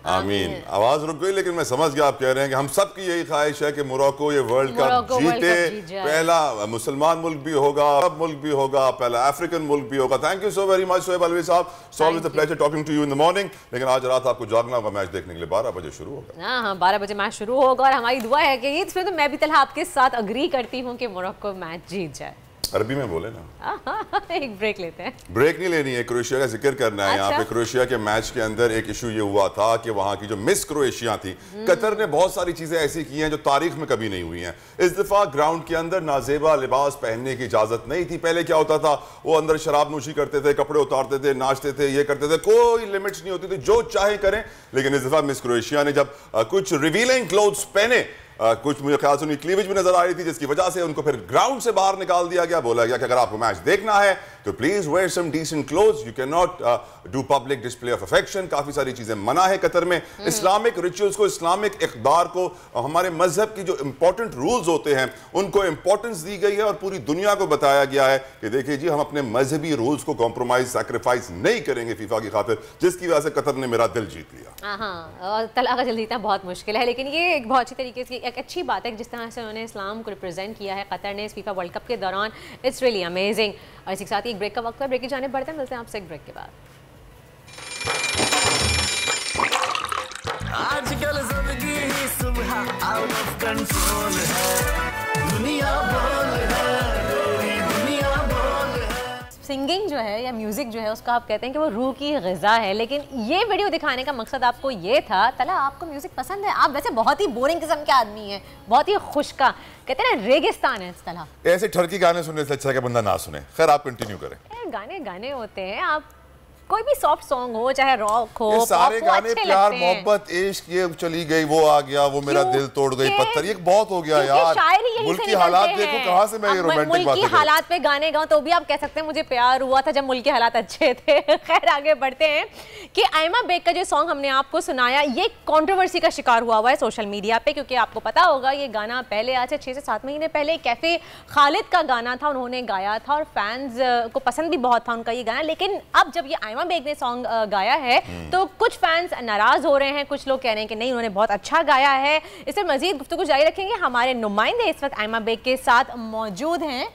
आमीन। आवाज रुक गई, लेकिन मैं समझ गया आप कह रहे हैं कि हम सब की यही ख्वाहिश है कि मोरक्को ये वर्ल्ड कप जीते, पहला मुसलमान मुल्क भी होगा, अरब मुल्क भी होगा, पहला अफ्रीकन मुल्क भी होगा। Thank you so very much Shoaib Alvi साहब, it's always a pleasure talking to you in the morning. लेकिन आज रात आपको जागना होगा मैच देखने के लिए, 12 बजे शुरू होगा। हाँ, 12 बजे मैच शुरू होगा और हमारी दुआ है कि इसमें तो मैं भी तलहा आपके साथ अग्री करती हूँ कि मोरक्को मैच जीत जाए। अरबी में बोले ना। एक ब्रेक लेते हैं। ब्रेक नहीं लेनी है, क्रोएशिया का जिक्र करना है। यहाँ पे क्रोएशिया के मैच के अंदर एक इशू ये हुआ था कि वहाँ की जो मिस क्रोएशिया थी, कतर ने बहुत सारी चीजें ऐसी की हैं जो तारीख में कभी नहीं हुई हैं। इस दफा ग्राउंड के अंदर नाजेबा लिबास पहनने की इजाजत नहीं थी। पहले क्या होता था, वो अंदर शराब नोशी करते थे, कपड़े उतारते थे, नाचते थे, ये करते थे, कोई लिमिट्स नहीं होती थी, जो चाहे करें। लेकिन इस दफा मिस क्रोएशिया ने जब कुछ रिवीलिंग क्लोथ्स पहने, कुछ मुझे ख्याल से उनकी क्लीवेज भी नजर आ रही थी, जिसकी वजह से उनको फिर ग्राउंड से बाहर निकाल दिया गया। बोला गया कि अगर आपको मैच देखना है तो please wear some decent clothes, you can not do public display of affection. काफी सारी चीजें मना है कतर में। इस्लामिक रिचुअल्स को, इस्लामिक इक़दार को, हमारे मजहब की जो इंपॉर्टेंट रूल्स होते हैं उनको इंपॉर्टेंस दी गई है और पूरी दुनिया को बताया गया है कि देखिए जी, हम अपने मजहबी रूल्स को कॉम्प्रोमाइज, सैक्रिफाइस नहीं करेंगे फीफा की खातिर, जिसकी वजह से कतर ने मेरा दिल जीत लिया। हाँ, तलाक जल्दी जीतना बहुत मुश्किल है, लेकिन ये एक बहुत अच्छी तरीके से एक अच्छी बात है जिस तरह से उन्होंने इस्लाम को रिप्रेजेंट किया है कतर ने इस फीफा वर्ल्ड कप के दौरान। It's really amazing. और इसी के साथ एक ब्रेक का वक्त है, ब्रेक की जाने बढ़ते हैं, मिलते हैं आपसे एक ब्रेक के बाद। आजकल जिंदगी ही सुबह आउट ऑफ कंट्रोल है, दुनिया बोल है, दुनिया बोल है। सिंगिंग जो है या म्यूजिक जो है उसका आप कहते हैं कि वो रूह की ग़िज़ा है, लेकिन ये वीडियो दिखाने का मकसद आपको ये था। तला, आपको म्यूजिक पसंद है? आप वैसे बहुत ही बोरिंग किस्म के आदमी हैं, बहुत ही खुशका, कहते हैं ना रेगिस्तान है तला। ऐसे ठरकी गाने सुनने से अच्छा है कि बंदा ना सुने। खैर, आप कंटिन्यू करें। गाने गाने होते हैं, आप कोई भी सॉफ्ट सॉन्ग हो, चाहे रॉक हो, सारे गाने प्यार मोहब्बत इश्क, ये चली गई, वो आ गया, वो मेरा दिल तोड़ गई पत्थर, ये बहुत हो गया यार। मुल्क की हालात देखो, कहाँ से मैं ये रोमांटिक बातें मुल्क की हालात पे गाने गाऊं तो भी आप कह सकते हैं मुझे प्यार हुआ था जब मुल्क के हालात अच्छे थे। खैर, आगे बढ़ते हैं कि आयमा बेग का जो सॉन्ग हमने आपको सुनाया, ये कंट्रोवर्सी का शिकार हुआ है सोशल मीडिया पे, क्योंकि आपको पता होगा ये गाना पहले, आज से 6 से 7 महीने पहले कैफे खालिद का गाना था, उन्होंने गाया था और फैंस को पसंद भी बहुत था उनका ये गाना। लेकिन अब जब ये आयमा बेग ने सॉन्ग गाया है तो कुछ फैंस नाराज हो रहे हैं, कुछ लोग कह रहे हैं कि नहीं, उन्होंने बहुत अच्छा गाया है। इस पर मजीद गुफ्तगू जारी रखेंगे। हमारे नुमाइंदे इस वक्त आयमा बेग के साथ मौजूद हैं।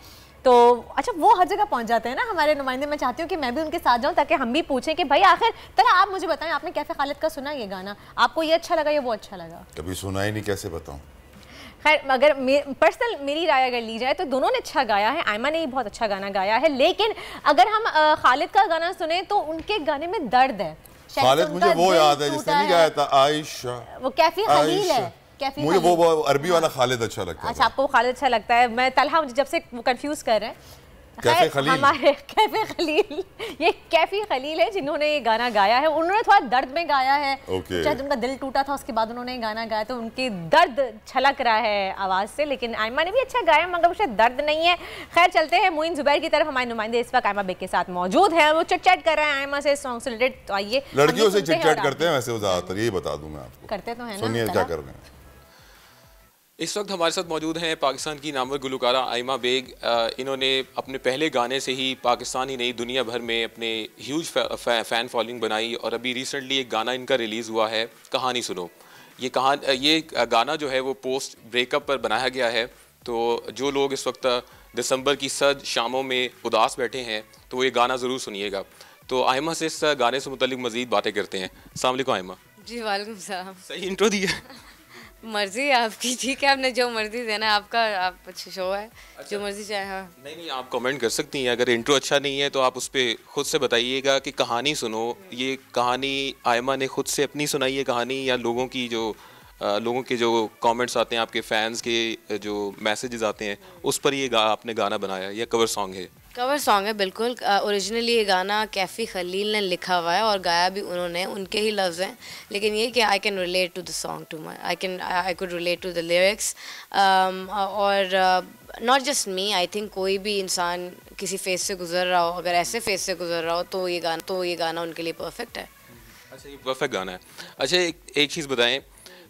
तो अच्छा, वो हर जगह पहुंच जाते हैं ना हमारे नुमाइंदे। मैं चाहती हूँ कि मैं भी उनके साथ जाऊँ ताकि हम भी पूछें कि भाई आखिर तरह आप मुझे बताएं, आपने कैफे खालिद का सुना ये गाना, आपको ये अच्छा लगा या वो अच्छा लगा? कभी सुना ही नहीं, कैसे बताऊं। खैर, अगर पर्सनल मेरी राय अगर ली जाए तो दोनों ने अच्छा गाया है, आयमा ने भी बहुत अच्छा गाना गाया है। लेकिन अगर हम खालिद का गाना सुने तो उनके गाने में दर्द है। खालिद मुझे वो याद है जिसने नहीं गाया था आयशा, वो कैफी खलील है। मुझे वो अरबी वाला खालिद अच्छा लगता है। अच्छा, आपको खालिद अच्छा लगता है। मैं तलहा, मुझे जब से वो कंफ्यूज कर रहे हैं। कैफे खलील, हमारे कैफे खलील, ये कैफी खलील है जिन्होंने ये गाना गाया है। उन्होंने थोड़ा दर्द में गाया है। जब उनका दिल टूटा था उसके बाद उन्होंने गाना गाया तो उनकी दर्द छलक रहा है आवाज से। लेकिन आयमा ने भी अच्छा गाया मगर उसे दर्द नहीं है। खैर, चलते हैं मोइन जुबैर की तरफ। हमारे नुमाइंदे इस वक्त आयमा बेग के साथ मौजूद हैं, वो चिट चैट कर रहे हैं आयमा से सॉन्ग से रिलेटेड। तो आइए, लड़कियों से चिट चैट करते हैं वैसे वो ज्यादातर, यही बता दूं मैं आपको। करते तो हैं ना, सुनिए क्या कर रहे हैं। इस वक्त हमारे साथ मौजूद हैं पाकिस्तान की नामवर गुलकारा आइमा बेग। इन्होंने अपने पहले गाने से ही पाकिस्तान ही नहीं दुनिया भर में अपने ह्यूज फ़ैन फॉलोइंग बनाई और अभी रिसेंटली एक गाना इनका रिलीज़ हुआ है, कहानी सुनो। ये गाना जो है वो पोस्ट ब्रेकअप पर बनाया गया है। तो जो लोग इस वक्त दिसंबर की सर्द शामों में उदास बैठे हैं तो वो ये गाना ज़रूर सुनिएगा। तो आइमा से इस गाने से मुतल्लिक मज़ीद बातें करते हैं। अस्सलाम वालेकुम आइमा। जी वालेकुम सलाम। सही इंट्रो दी है। मर्जी है आपकी, ठीक है, आपने जो मर्जी देना है, आपका आप अच्छा शो है। अच्छा। जो मर्जी चाहे। हाँ नहीं आप कमेंट कर सकती हैं। अगर इंट्रो अच्छा नहीं है तो आप उस पर खुद से बताइएगा कि कहानी सुनो। ये कहानी आयमा ने खुद से अपनी सुनाई है कहानी, या लोगों के जो कमेंट्स आते हैं, आपके फैंस के जो मैसेजेस आते हैं, उस पर ये आपने गाना बनाया या कवर सॉन्ग है? कवर सॉन्ग है बिल्कुल। ओरिजिनली ये गाना कैफ़ी खलील ने लिखा हुआ है और गाया भी उन्होंने, उनके ही लफ्ज़ हैं। लेकिन ये कि I can relate to the song to my I could relate to the lyrics. और not just me, I think कोई भी इंसान किसी फेज़ से गुजर रहा हो, अगर ऐसे फेज़ से गुजर रहा हो तो ये गाना उनके लिए परफेक्ट है। अच्छा, ये परफेक्ट गाना है। अच्छा, एक चीज़ बताएं,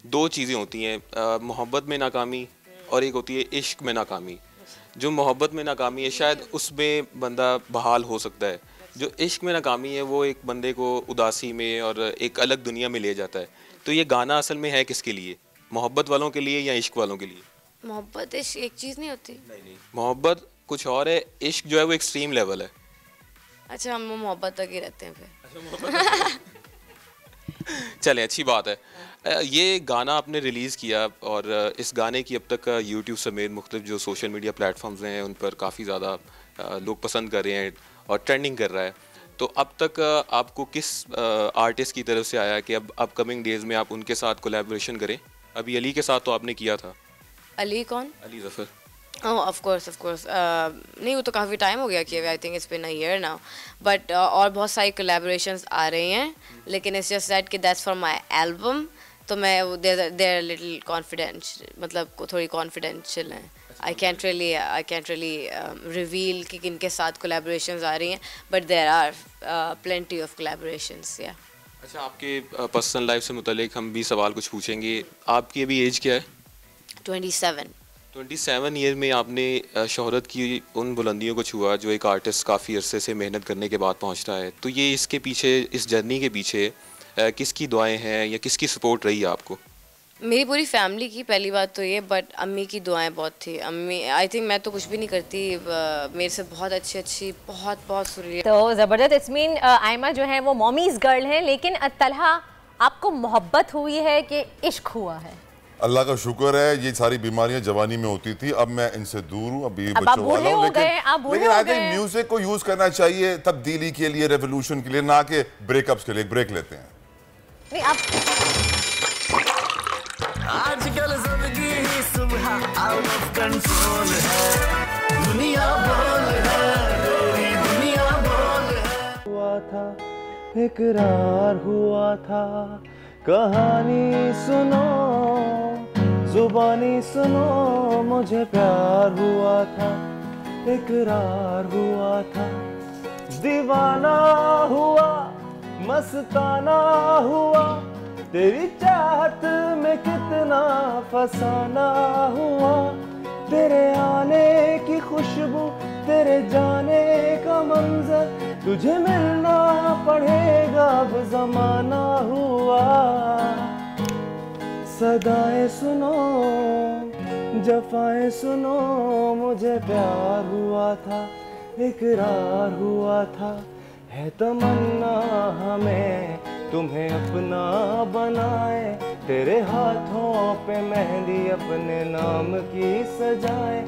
दो चीज़ें होती हैं, मोहब्बत में नाकामी और एक होती है इश्क में नाकामी। जो मोहब्बत में नाकामी है शायद उसमें बंदा बहाल हो सकता है, जो इश्क में नाकामी है वो एक बंदे को उदासी में और एक अलग दुनिया में ले जाता है। तो ये गाना असल में है किसके लिए? मोहब्बत वालों के लिए या इश्क वालों के लिए? मोहब्बत इश्क एक चीज़ नहीं होती। नहीं, मोहब्बत कुछ और है, इश्क जो है वो एक्सट्रीम लेवल है। अच्छा, हम मोहब्बत तक ही रहते हैं फिर। चलें, अच्छी बात है। ये गाना आपने रिलीज़ किया और इस गाने की अब तक यूट्यूब समेत मुख्तलिफ जो सोशल मीडिया प्लेटफॉर्म्स हैं उन पर काफ़ी ज़्यादा लोग पसंद कर रहे हैं और ट्रेंडिंग कर रहा है। तो अब तक आपको किस आर्टिस्ट की तरफ से आया कि अब अपकमिंग डेज़ में आप उनके साथ कोलैबोरेशन करें? अभी अली के साथ तो आपने किया था। अली कौन? अली ज़फ़र। ओह ऑफ कोर्स नहीं, वो तो काफ़ी टाइम हो गया किए। I think it's been a year now, but और बहुत सारी कोलैबोरेशंस आ रही हैं, लेकिन इट्स जस्ट दैट कि दैट्स फॉर माय एल्बम। तो मैं देयर लिटिल कॉन्फिडेंस, मतलब थोड़ी कॉन्फिडेंशियल हैं। आई कैंट रियली रिवील कि किनके साथ कोलैबोरेशंस आ रही हैं, but there are plenty of collaborations. या अच्छा, आपके पर्सनल लाइफ से मुतालिक हम भी सवाल कुछ पूछेंगे। आपकी अभी एज क्या है? 27 ईयर में आपने शोहरत की उन बुलंदियों को छुआ जो एक आर्टिस्ट काफ़ी अरसे से मेहनत करने के बाद पहुंचता है। तो ये इसके पीछे, इस जर्नी के पीछे किसकी दुआएं हैं या किसकी सपोर्ट रही है आपको? मेरी पूरी फैमिली की, पहली बात तो ये, बट अम्मी की दुआएं बहुत थी। अम्मी, आई थिंक मैं तो कुछ भी नहीं करती, मेरे से बहुत अच्छी बहुत सुरीली। तो ज़बरदस्त। इट्स मीन आइमा जो है वो मॉमीज़ गर्ल है, लेकिन तलहा आपको मोहब्बत हुई है कि इश्क हुआ है? अल्लाह का शुक्र है, ये सारी बीमारियां जवानी में होती थी, अब मैं इनसे दूर हूँ, अभी अब बच्चों वाला हूँ। लेकिन आई थिंक म्यूजिक को यूज करना चाहिए तब्दीली के लिए, रेवोल्यूशन के लिए, ना कि ब्रेकअप्स के लिए। ब्रेक लेते हैं। नहीं, आप आजकल जिंदगी ही सुबह आउट ऑफ कंट्रोल है, दुनिया बोल है, तेरी दुनिया बोल है। हुआ था इकरार हुआ था, कहानी सुनो जुबानी सुनो, मुझे प्यार हुआ था, इकरार हुआ था, दीवाना हुआ मस्ताना हुआ, तेरी चाहत में कितना फसाना हुआ, तेरे आने की खुशबू, तेरे जाने का मंजर, तुझे मिलना पड़ेगा अब ज़माना हुआ। सदाएं सुनो जफाएं सुनो, मुझे प्यार हुआ था, इकरार हुआ था, है तमन्ना हमें तुम्हें अपना बनाए, तेरे हाथों पे मेहंदी अपने नाम की सजाए,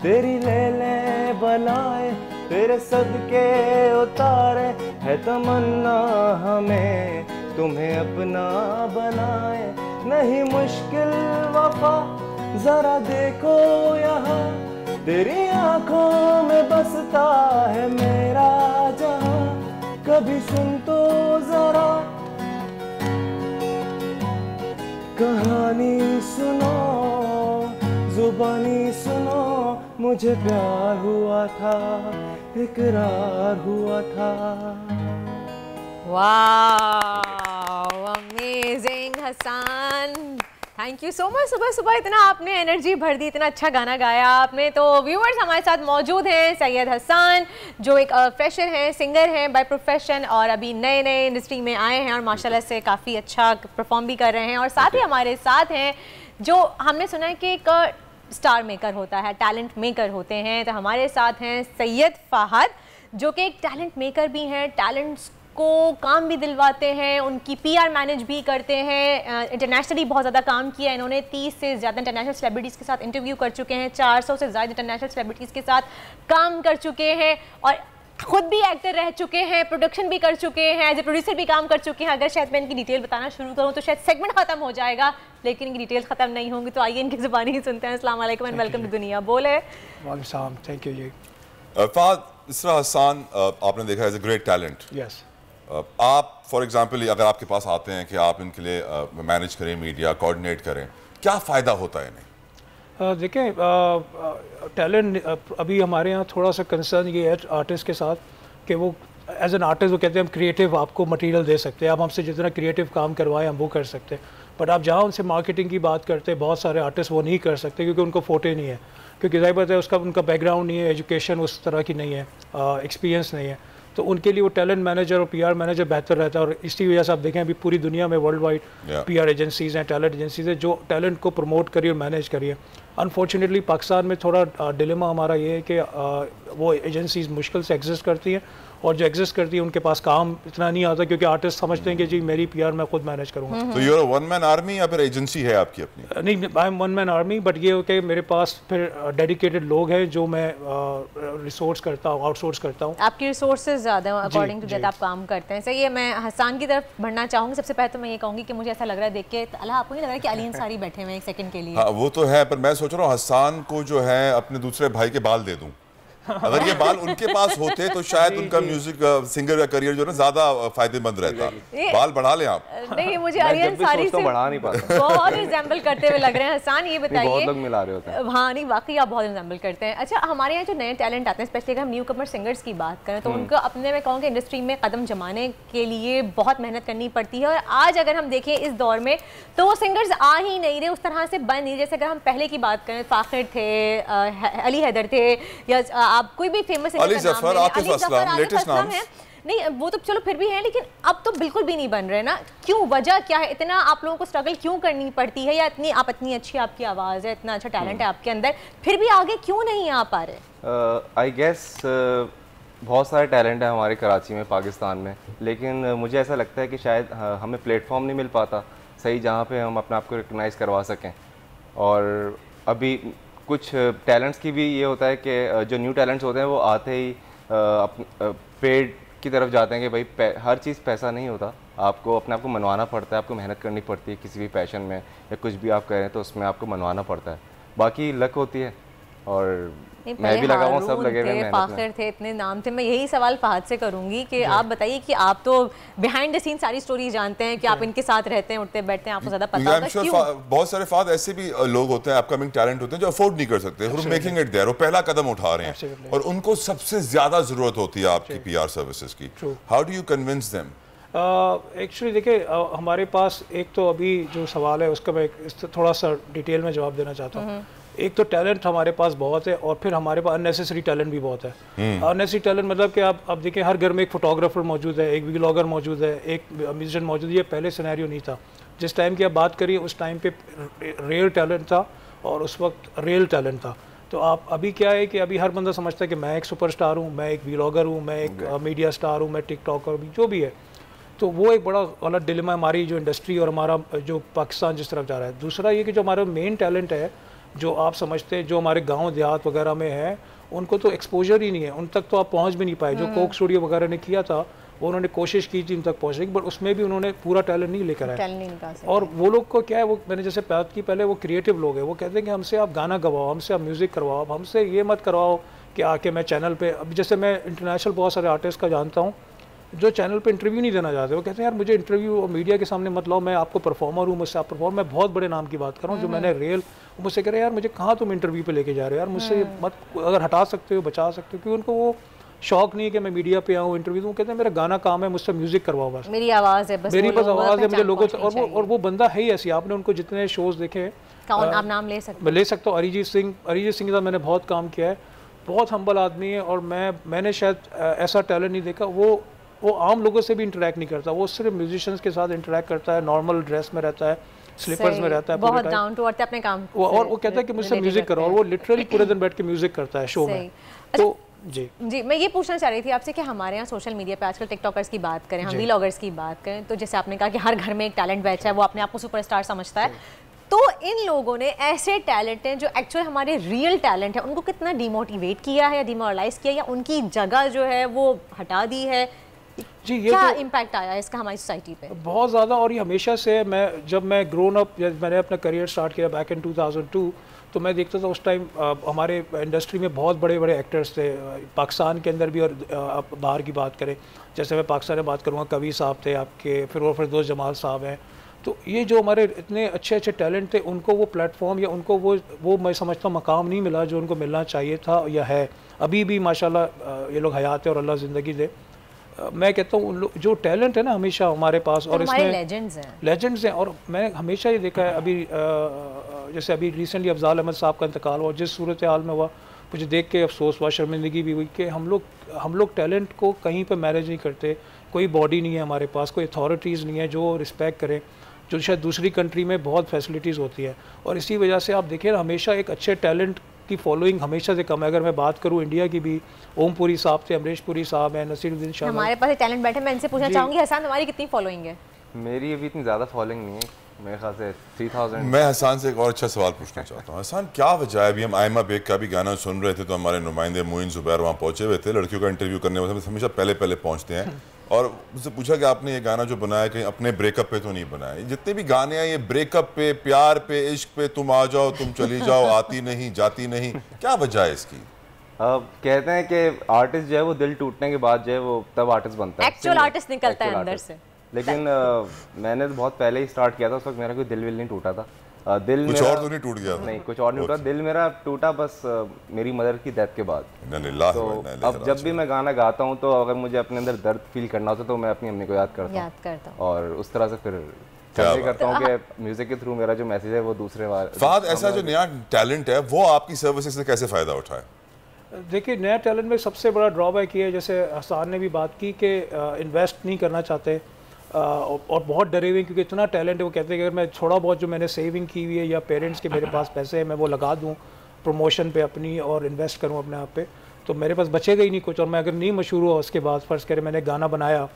तेरी ले बनाए, तेरे सदके उतारे, है तमन्ना हमें तुम्हें अपना बनाए, नहीं मुश्किल वफा जरा देखो यहाँ, तेरी आंखों में बसता है मेरा जहां, कभी सुन तो जरा कहानी सुनो, जुबानी सुनो, मुझे प्यार हुआ था, इकरार हुआ था। Wow, amazing Hasan, thank you so much. सुबह सुबह इतना आपने एनर्जी भर दी, इतना अच्छा गाना गाया आपने। तो व्यूअर्स हमारे साथ मौजूद हैं सैयद हसन, जो एक फ्रेशर हैं, सिंगर हैं बाय प्रोफेशन और अभी नए नए इंडस्ट्री में आए हैं और माशाल्लाह से काफ़ी अच्छा परफॉर्म भी कर रहे हैं। और साथ ही हमारे साथ हैं जो हमने सुना है कि एक स्टार मेकर होता है, टैलेंट मेकर होते हैं। तो हमारे साथ हैं सैयद फ़ाहद, जो कि एक टैलेंट मेकर भी हैं, टैलेंट्स को काम भी दिलवाते हैं, उनकी PR मैनेज भी करते हैं। इंटरनेशनली बहुत ज़्यादा काम किया है इन्होंने, 30 से ज़्यादा इंटरनेशनल सेलिब्रिटीज़ के साथ इंटरव्यू कर चुके हैं, 400 से ज़्यादा इंटरनेशनल सेलिब्रिटीज़ के साथ काम कर चुके हैं और खुद भी एक्टर रह चुके हैं, प्रोडक्शन भी कर चुके हैं, एज ए प्रोड्यूसर भी काम कर चुके हैं। अगर शायद मैं इनकी डिटेल बताना शुरू करूँ तो शायद सेगमेंट खत्म हो जाएगा, लेकिन इनकी डिटेल्स खत्म नहीं होंगी। तो आइए इनकी ज़ुबानी ही सुनते हैं। अस्सलाम वालेकुम एंड वेलकम टू दुनिया बोले। वालेकुम, थैंक यू जी। फहद, इसरा हसन आपने देखा as a great talent. Yes. आप फॉर एग्जांपल अगर आपके पास आते हैं कि आप इनके लिए मैनेज करें, मीडिया कोऑर्डिनेट करें, क्या फ़ायदा होता है इन्हें? देखें, टैलेंट अभी हमारे यहाँ थोड़ा सा कंसर्न ये है आर्टिस्ट के साथ कि वो एज एन आर्टिस्ट वो कहते हैं हम क्रिएटिव आपको मटेरियल दे सकते हैं, आप हमसे जितना क्रिएटिव काम करवाएं हम वो कर सकते हैं। बट आप जहाँ उनसे मार्केटिंग की बात करते हैं, बहुत सारे आर्टिस्ट वो नहीं कर सकते क्योंकि उनको फोटे नहीं है, क्योंकि ज़ाहिर बात है उसका उनका बैकग्राउंड नहीं है, एजुकेशन उस तरह की नहीं है, एक्सपीरियंस नहीं है। तो उनके लिए वो टैलेंट मैनेजर और PR मैनेजर बेहतर रहता है। और इसी वजह से आप देखें अभी पूरी दुनिया में वर्ल्ड वाइड PR एजेंसीज़ हैं, टैलेंट एजेंसीज़ हैं जो टैलेंट को प्रमोट करिए और मैनेज करिए। अनफॉर्चुनेटली पाकिस्तान में थोड़ा डिलेमा हमारा ये है कि वो एजेंसीज़ मुश्किल से एग्जिस्ट करती हैं और जो एग्जिस्ट करती है उनके पास काम इतना नहीं आता क्योंकि आर्टिस्ट समझते हैं कि जी मेरी PR मैं खुद मैनेज करूँगा। तो you are one man army या फिर एजेंसी है आपकी अपनी? नहीं, I am one man army, but ये हो कि मेरे पास फिर डेडिकेटेड लोग हैं जो मैं रिसोर्स करता हूँ, आउटसोर्स करता हूँ। आपकी रिसोर्सेज ज़्यादा हैं, अकॉर्डिंग टू दैट आप काम करते हैं। सही है। मैं हसन की तरफ बढ़ना चाहूँगी। सबसे पहले तो मैं ये कहूँगी कि मुझे ऐसा लग रहा है देख के, अल्लाह आपको नहीं लग रहा है कि अली अंसारी बैठे हुए हैं एक सेकंड के लिए? हाँ वो तो है, पर मैं सोच रहा हूँ हसन को जो है अपने दूसरे भाई के बाल दे दूँ। अगर ये बाल उनके पास होते तो शायद उनका म्यूजिक सिंगर का करियर जो है ज्यादा फायदेमंद रहता। बाल बढ़ा लें आप। नहीं, मुझे अली अंसारी से बढ़ा नहीं पाता, बहुत रिजेंबल करते हुए लग रहे हैं। हसन ये बताइए, बहुत लोग मिला रहे होते हैं। हाँ नहीं, वाकई आप बहुत रिजेंबल करते हैं। अच्छा, हमारे यहाँ जो नए टैलेंट आते हैं, स्पेशली अगर हम न्यू कमर सिंगर्स की बात करें, तो उनको अपने में कहूँ कि इंडस्ट्री में कदम जमाने के लिए बहुत मेहनत करनी पड़ती है। और आज अगर हम देखें इस दौर में तो वो सिंगर्स आ ही नहीं रहे, उस तरह से बन नहीं। जैसे अगर हम पहले की बात करें, फाखिर थे, अली हैदर थे, या आप कोई भी फेमस अली जफर, आतिफ असलम, लेटेस्ट नाम है। नहीं वो तो चलो फिर भी है, लेकिन अब तो बिल्कुल भी नहीं बन रहे ना। क्यों? वजह क्या है? इतना आप लोगों को स्ट्रगल क्यों करनी पड़ती है? या इतनी अच्छी आपकी आवाज़ है, इतना अच्छा टैलेंट है आपके अंदर, फिर भी आगे क्यों नहीं आ पा रहे? आई गेस बहुत सारे टैलेंट है हमारे कराची में, पाकिस्तान में, लेकिन मुझे ऐसा लगता है कि शायद हमें प्लेटफॉर्म नहीं मिल पाता सही जहाँ पे हम अपने आप को रिकग्नाइज़ करवा सकें। और अभी कुछ टैलेंट्स की भी ये होता है कि जो न्यू टैलेंट्स होते हैं वो आते ही पेड की तरफ जाते हैं कि भाई हर चीज़ पैसा नहीं होता, आपको अपने आप को मनवाना पड़ता है, आपको मेहनत करनी पड़ती है किसी भी पैशन में, या कुछ भी आप करें तो उसमें आपको मनवाना पड़ता है। बाकी लक होती है और मैं भी लगा हुआ, सब लगे हुए हैं, फाखिर थे, इतने नाम थे। मैं यही सवाल फहद से करूंगी कि आप बताइए कि आप तो बिहाइंड द सीन सारी स्टोरी जानते हैं कि आप इनके साथ रहते हैं, उठते बैठते हैं, आपको ज्यादा पता होगा क्यों? बहुत सारे फहद ऐसे भी लोग होते हैं, अपकमिंग टैलेंट होते हैं जो अफोर्ड नहीं कर सकते, मेकिंग इट देयर, वो पहला कदम उठा रहे हैं और उनको सबसे ज्यादा जरूरत होती है आपकी PR सर्विसेज की। How do you convince them? Actually देखिए, हमारे पास एक तो अभी जो सवाल है उसका मैं थोड़ा सा डिटेल में जवाब देना चाहता हूँ। एक तो टैलेंट हमारे पास बहुत है और फिर हमारे पास अननेसेसरी टैलेंट भी बहुत है। अननेसेसरी टैलेंट मतलब कि आप देखिए हर घर में एक फोटोग्राफर मौजूद है, एक व्लॉगर मौजूद है, एक म्यूजिशियन मौजूद है। ये पहले सिनेरियो नहीं था। जिस टाइम की आप बात करिए उस टाइम पे रियल टैलेंट था और उस वक्त रियल टैलेंट था। तो आप अभी क्या है कि अभी हर बंदा समझता है कि मैं एक सुपरस्टार हूँ, मैं एक व्लॉगर हूँ, मैं एक मीडिया स्टार हूँ, मैं टिकटॉकर हूँ, जो भी है। तो वो एक बड़ा गलत डिलेमा हमारी जो इंडस्ट्री और हमारा जो पाकिस्तान जिस तरफ जा रहा है। दूसरा ये कि जो हमारा मेन टैलेंट है, जो आप समझते हैं जो हमारे गांव देहात वगैरह में है, उनको तो एक्सपोजर ही नहीं है, उन तक तो आप पहुंच भी नहीं पाए। जो कोक स्टूडियो वगैरह ने किया था वो उन्होंने कोशिश की थी उन तक पहुंचने की, बट उसमें भी उन्होंने पूरा टैलेंट नहीं लेकर आए। और वो लोग को क्या है, वो मैंने जैसे बात की पहले, वो क्रिएटिव लोग हैं। वो कहते हैं कि हमसे आप गाना गवाओ, हमसे आप म्यूज़िक करवाओ, हमसे ये मत करवाओ कि आके मैं चैनल पे, अब जैसे मैं इंटरनेशनल बहुत सारे आर्टिस्ट का जानता हूँ जो चैनल पे इंटरव्यू नहीं देना चाहते। वो कहते हैं यार मुझे इंटरव्यू और मीडिया के सामने मत लाओ, मैं आपको परफॉर्मर हूँ, मुझसे आप परफॉर्म, मैं बहुत बड़े नाम की बात कर रहा हूँ जो मैंने रियल, मुझसे कह रहे हैं यार मुझे कहाँ तुम इंटरव्यू पे लेके जा रहे हो यार, मुझसे मत, अगर हटा सकते हो बचा सकते हो, क्योंकि उनको वो शौक नहीं है कि मैं मीडिया पे आऊँ इंटरव्यू दूँ, कहते हैं मेरा गाना काम है, मुझसे म्यूजिक करवाओ बस, मेरी आवाज़ है बस, मेरी बस आवाज़ है, मुझे लोगों और वो बंदा है ही ऐसी। आपने उनको जितने शोज देखे, कौन आप नाम ले सकते? मैं ले सकता हूँ, अरिजीत सिंह के साथ मैंने बहुत काम किया है, बहुत हम्बल आदमी है, और मैंने शायद ऐसा टैलेंट नहीं देखा। वो आम लोगों से भी इंटरेक्ट नहीं करता, वो सिर्फ म्यूजिशियंस के साथ इंटरेक्ट करता है, नॉर्मल ड्रेस में रहता है, स्लीपर्स में रहता है, बहुत डाउन टू अर्थ अपने काम, और वो कहता है कि मुझसे म्यूजिक करो, और वो लिटरली पूरे दिन बैठ के म्यूजिक करता है शो में। तो जी मैं ये पूछना चाह रही थी आपसे कि हमारे यहाँ सोशल मीडिया पे आजकल टिकटॉकर्स की बात करें, हम व्लॉगर्स की बात करें, तो जैसे आपने कहा कि हर घर में एक टैलेंट बैठा है, वो अपने आप को सुपरस्टार समझता है, तो इन लोगों ने ऐसे टैलेंट हैं जो एक्चुअली हमारे रियल टैलेंट है, उनको कितना डिमोटिवेट किया है या डिमोरलाइज किया, या उनकी जगह जो है वो हटा दी है? जी, ये क्या तो इम्पैक्ट आया इसका हमारी सोसाइटी पे? बहुत ज़्यादा, और ये हमेशा से जब मैं ग्रोन अप, मैंने अपना करियर स्टार्ट किया बैक इन 2002, तो मैं देखता था उस टाइम हमारे इंडस्ट्री में बहुत बड़े बड़े एक्टर्स थे, पाकिस्तान के अंदर भी और आप बाहर की बात करें, जैसे मैं पाकिस्तान में बात करूँगा, कवि साहब थे आपके, फिर वो फिरदौस जमाल साहब हैं, तो ये जो हमारे इतने अच्छे अच्छे टैलेंट थे, उनको वो प्लेटफॉर्म या उनको वो मैं समझता हूँ मकाम नहीं मिला जो उनको मिलना चाहिए था या है। अभी भी माशाल्लाह ये लोग हयात है और अल्लाह ज़िंदगी दे। मैं कहता हूँ जो टैलेंट है ना हमेशा हमारे पास, और इसमें लेजेंड्स हैं, और मैंने हमेशा ये देखा है, अभी जैसे अभी रिसेंटली अफजाल अहमद साहब का इंतकाल हुआ, जिस सूरत हाल में हुआ, मुझे देख के अफसोस हुआ, शर्मिंदगी भी हुई कि हम लोग टैलेंट को कहीं पर मैनेज नहीं करते, कोई बॉडी नहीं है हमारे पास, कोई अथॉरिटीज़ नहीं है जो रिस्पेक्ट करें, जो शायद दूसरी कंट्री में बहुत फैसिलिटीज़ होती है, और इसी वजह से आप देखिए ना हमेशा एक अच्छे टैलेंट की फॉलोइंग हमेशा से कम है। अगर मैं बात करूं इंडिया की भी, ओम पुरी साहब थे, अमरीश पुरी साहब हैं, नसीरुद्दीन शाह, हमारे पास टैलेंट बैठे। मैं इनसे पूछना चाहूँगी, हसन तुम्हारी कितनी फॉलोइंग है? मेरी अभी इतनी ज़्यादा फॉलोइंग नहीं है, मेरे ख्याल से 3000। मैं हसन से एक और अच्छा सवाल पूछना चाहता हूँ। हसन, क्या वजह है, अभी हम आयमा बेग का भी गाना सुन रहे थे तो हमारे नुमाइंदे मोइन जुबैर वहाँ पहुँचे हुए थे, लड़कियों का इंटरव्यू करने वाले हमेशा पहले पहुँचते हैं, और मुझसे पूछा कि आपने ये गाना जो बनाया कि अपने ब्रेकअप पे तो नहीं बनाया, जितने भी गाने हैं ये ब्रेकअप पे, प्यार पे, इश्क पे, तुम आ जाओ तुम चली जाओ, आती नहीं जाती नहीं, क्या वजह है इसकी? कहते हैं कि आर्टिस्ट जो है वो दिल टूटने के बाद जो है वो तब आर्टिस्ट बनता है, एक्चुअल आर्टिस्ट निकलता है अंदर से। लेकिन मैंने तो बहुत पहले ही स्टार्ट किया था, उस वक्त मेरा कोई दिल विल नहीं टूटा था, दिल कुछ मेरा और तो नहीं टूट गया? नहीं, कुछ और नहीं टूटा, दिल मेरा टूटा बस मेरी मदर की डेथ के बाद। तो अब जब भी मैं गाना गाता हूँ तो अगर मुझे अपने अंदर दर्द फील करना होता है तो मैं अपनी अम्मी को याद करता हूँ, और उस तरह से फिर करता हूँ कि म्यूजिक के थ्रू मेरा जो मैसेज है वो दूसरे फाद, ऐसा जो नया टैलेंट है वो आपकी सर्विसेज से कैसे फ़ायदा उठाए? देखिए, नया टैलेंट में सबसे बड़ा ड्रॉबैक ये है, जैसे हसन ने भी बात की कि इन्वेस्ट नहीं करना चाहते, और बहुत डरे हुए, क्योंकि इतना टैलेंट है। वो कहते हैं कि अगर मैं थोड़ा बहुत जो मैंने सेविंग की हुई है या पेरेंट्स के मेरे पास पैसे हैं, मैं वो लगा दूं प्रमोशन पे अपनी और इन्वेस्ट करूं अपने आप पे, तो मेरे पास बचेगा ही नहीं कुछ। और मैं अगर नहीं मशहूर हुआ उसके बाद, फ़र्ज़ करें मैंने गाना बनाया,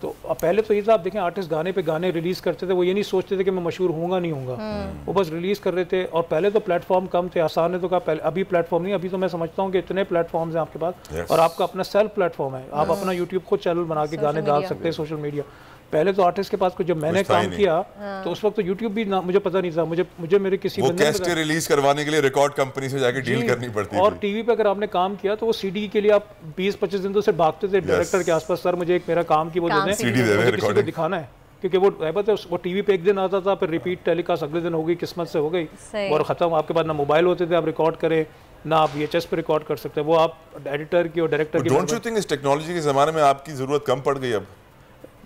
तो पहले तो ये था, आप देखें आर्टिस्ट गाने पे गाने रिलीज़ करते थे, वो ये नहीं सोचते थे कि मैं मशहूर होऊंगा नहीं होऊंगा, वो बस रिलीज़ कर रहे थे। और पहले तो प्लेटफॉर्म कम थे, हसन ने तो कहा पहले, अभी प्लेटफॉर्म नहीं, अभी तो मैं समझता हूँ कि इतने प्लेटफॉर्म्स हैं आपके पास, और आपका अपना सेल्फ प्लेटफॉर्म है, आप अपना यूट्यूब खुद चैनल बना के गाने डाल सकते हैं, सोशल मीडिया। पहले तो आर्टिस्ट के पास को जब मैंने काम किया तो उस वक्त तो यूट्यूब भी मुझे पता नहीं था, मुझे मेरे किसी वो कैसेट रिलीज करवाने के लिए रिकॉर्ड कंपनी से जाके डील करनी पड़ती थी, और टीवी पे अगर आपने काम किया तो वो सीडी के लिए आप 20-25 दिन तो सिर्फ भागते थे डायरेक्टर के आसपास, सर मुझे एक मेरा काम की वो दे दें, सीडी दे दें, रिकॉर्डिंग दिखाना है, क्योंकि वो टीवी पे एक दिन आता था, फिर रिपीट टेलीकास्ट अगले दिन हो गई, किस्मत से हो गई और खत्म। आपके पास ना मोबाइल होते थे आप रिकॉर्ड करें, ना आप VHS पे रिकॉर्ड कर सकते, वो आप एडिटर की और डायरेक्टर की। डोंट यू थिंक इस टेक्नोलॉजी के ज़माने में आपकी ज़रूरत कम पड़ गई? अब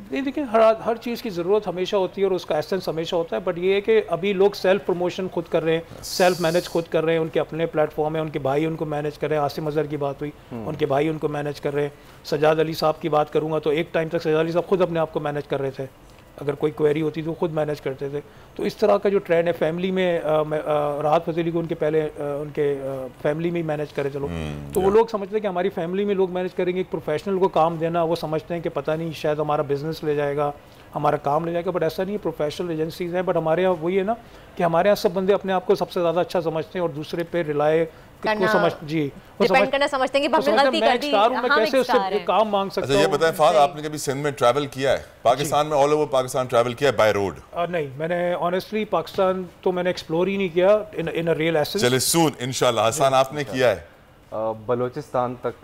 नहीं, देखिए हर चीज़ की ज़रूरत हमेशा होती है और उसका एसेंस हमेशा होता है, बट ये है कि अभी लोग सेल्फ प्रमोशन खुद कर रहे हैं, सेल्फ मैनेज खुद कर रहे हैं, उनके अपने प्लेटफॉर्म है, उनके भाई उनको मैनेज कर रहे हैं। आसिम अजहर की बात हुई, उनके भाई उनको मैनेज कर रहे हैं। सजाद अली साहब की बात करूँगा तो एक टाइम तक सजाद अली साहब खुद अपने आप को मैनेज कर रहे थे, अगर कोई क्वेरी होती तो खुद मैनेज करते थे। तो इस तरह का जो ट्रेंड है, फैमिली में राहत फतेह को उनके पहले उनके फैमिली में ही मैनेज करे चलो, तो वो लोग समझते हैं कि हमारी फैमिली में लोग मैनेज करेंगे। एक प्रोफेशनल को काम देना, वो समझते हैं कि पता नहीं शायद हमारा बिजनेस ले जाएगा, हमारा काम ले जाएगा, बट ऐसा नहीं है। प्रोफेशनल एजेंसीज हैं, बट हमारे यहाँ वही है ना कि हमारे यहाँ सब बंदे अपने आप को सबसे ज़्यादा अच्छा समझते हैं और दूसरे पे रिलाय समझते हैं कि हमने गलती कर दी, मैं कैसे उससे काम मांग सकता हूं। ये बताएं फाद, आपने कभी सिंध में ट्रैवल किया है? पाकिस्तान में ऑल ओवर पाकिस्तान ट्रैवल किया है बाय रोड? नहीं, मैंने ऑनेस्टली पाकिस्तान तो मैंने एक्सप्लोर ही नहीं किया इन अ रियल एसेंस। चलिए सून इंशाल्लाह। हसन आपने किया है? बलोचिस्तान तक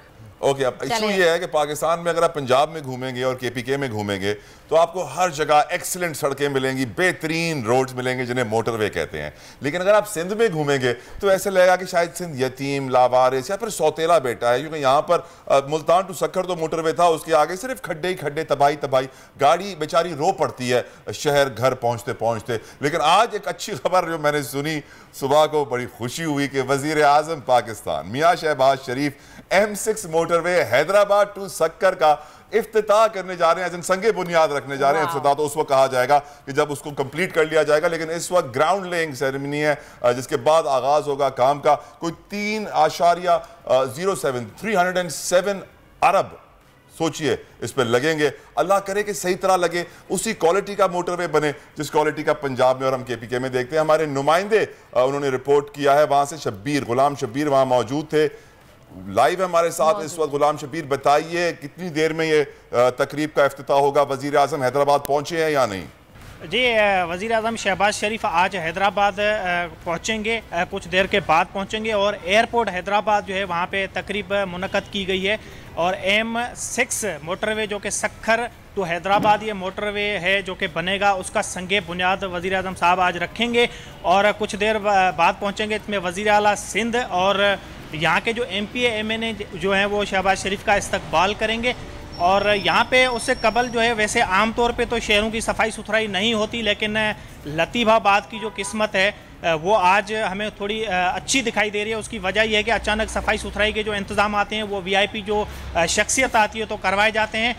ओके, अब इशू ये है कि पाकिस्तान में अगर आप पंजाब में घूमेंगे और केपीके में घूमेंगे तो आपको हर जगह एक्सीलेंट सड़कें मिलेंगी, बेहतरीन रोड्स मिलेंगे जिन्हें मोटरवे कहते हैं। लेकिन अगर आप सिंध में घूमेंगे तो ऐसे लगेगा कि शायद सिंध यतीम, लावारिस या फिर सौतेला बेटा है, क्योंकि यहाँ पर मुल्तान टू सक्खर तो मोटरवे था, उसके आगे सिर्फ खड्डे ही खड्डे, तबाही तबाही, गाड़ी बेचारी रो पड़ती है शहर घर पहुँचते पहुँचते। लेकिन आज एक अच्छी खबर जो मैंने सुनी सुबह को, बड़ी खुशी हुई कि वजीर आजम पाकिस्तान मियाँ शहबाज शरीफ M6 मोटरवे हैदराबाद टू सक्कर का इफ्तिताह करने जा रहे हैं, जनसंगे बुनियाद रखने जा रहे हैं। इफ्तिताह तो उस वक्त कहा जाएगा कि जब उसको कंप्लीट कर लिया जाएगा, लेकिन इस वक्त ग्राउंड लेइंग सेरेमनी है जिसके बाद आगाज होगा काम का। कोई 3.07 अरब सोचिए इस पर लगेंगे। अल्लाह करे कि सही तरह लगे, उसी क्वालिटी का मोटरवे बने जिस क्वालिटी का पंजाब में और हम केपीके में देखते हैं। हमारे नुमाइंदे उन्होंने रिपोर्ट किया है वहां से, गुलाम शब्बीर वहां मौजूद थे, लाइव हमारे साथ इस वक्त। गुलाम शब्बीर, बताइए कितनी देर में ये तकरीब का इफ्तिताह होगा? वजीर आजम हैदराबाद पहुंचे हैं या नहीं? जी, वज़ीर आज़म शहबाज शरीफ आज हैदराबाद पहुँचेंगे, कुछ देर के बाद पहुँचेंगे और एयरपोर्ट हैदराबाद जो है वहाँ पे तकरीब मुनक़द की गई है। और M6 मोटरवे जो कि सक्खर टू हैदराबाद ये मोटरवे है जो कि बनेगा, उसका संगे बुनियाद वज़ीर आज़म साहब आज रखेंगे और कुछ देर बाद पहुँचेंगे। इसमें वज़ीर आला सिंध और यहाँ के जो MPA MNA जो हैं वो शहबाज शरीफ का इस्तकबाल करेंगे। और यहाँ पे उससे कबल जो है, वैसे आम तौर पे तो शहरों की सफाई सुथराई नहीं होती, लेकिन लतीफ़ाबाद की जो किस्मत है वो आज हमें थोड़ी अच्छी दिखाई दे रही है। उसकी वजह यह है कि अचानक सफाई सुथराई के जो इंतज़ाम आते हैं वो VIP जो शख्सियत आती है तो करवाए जाते हैं।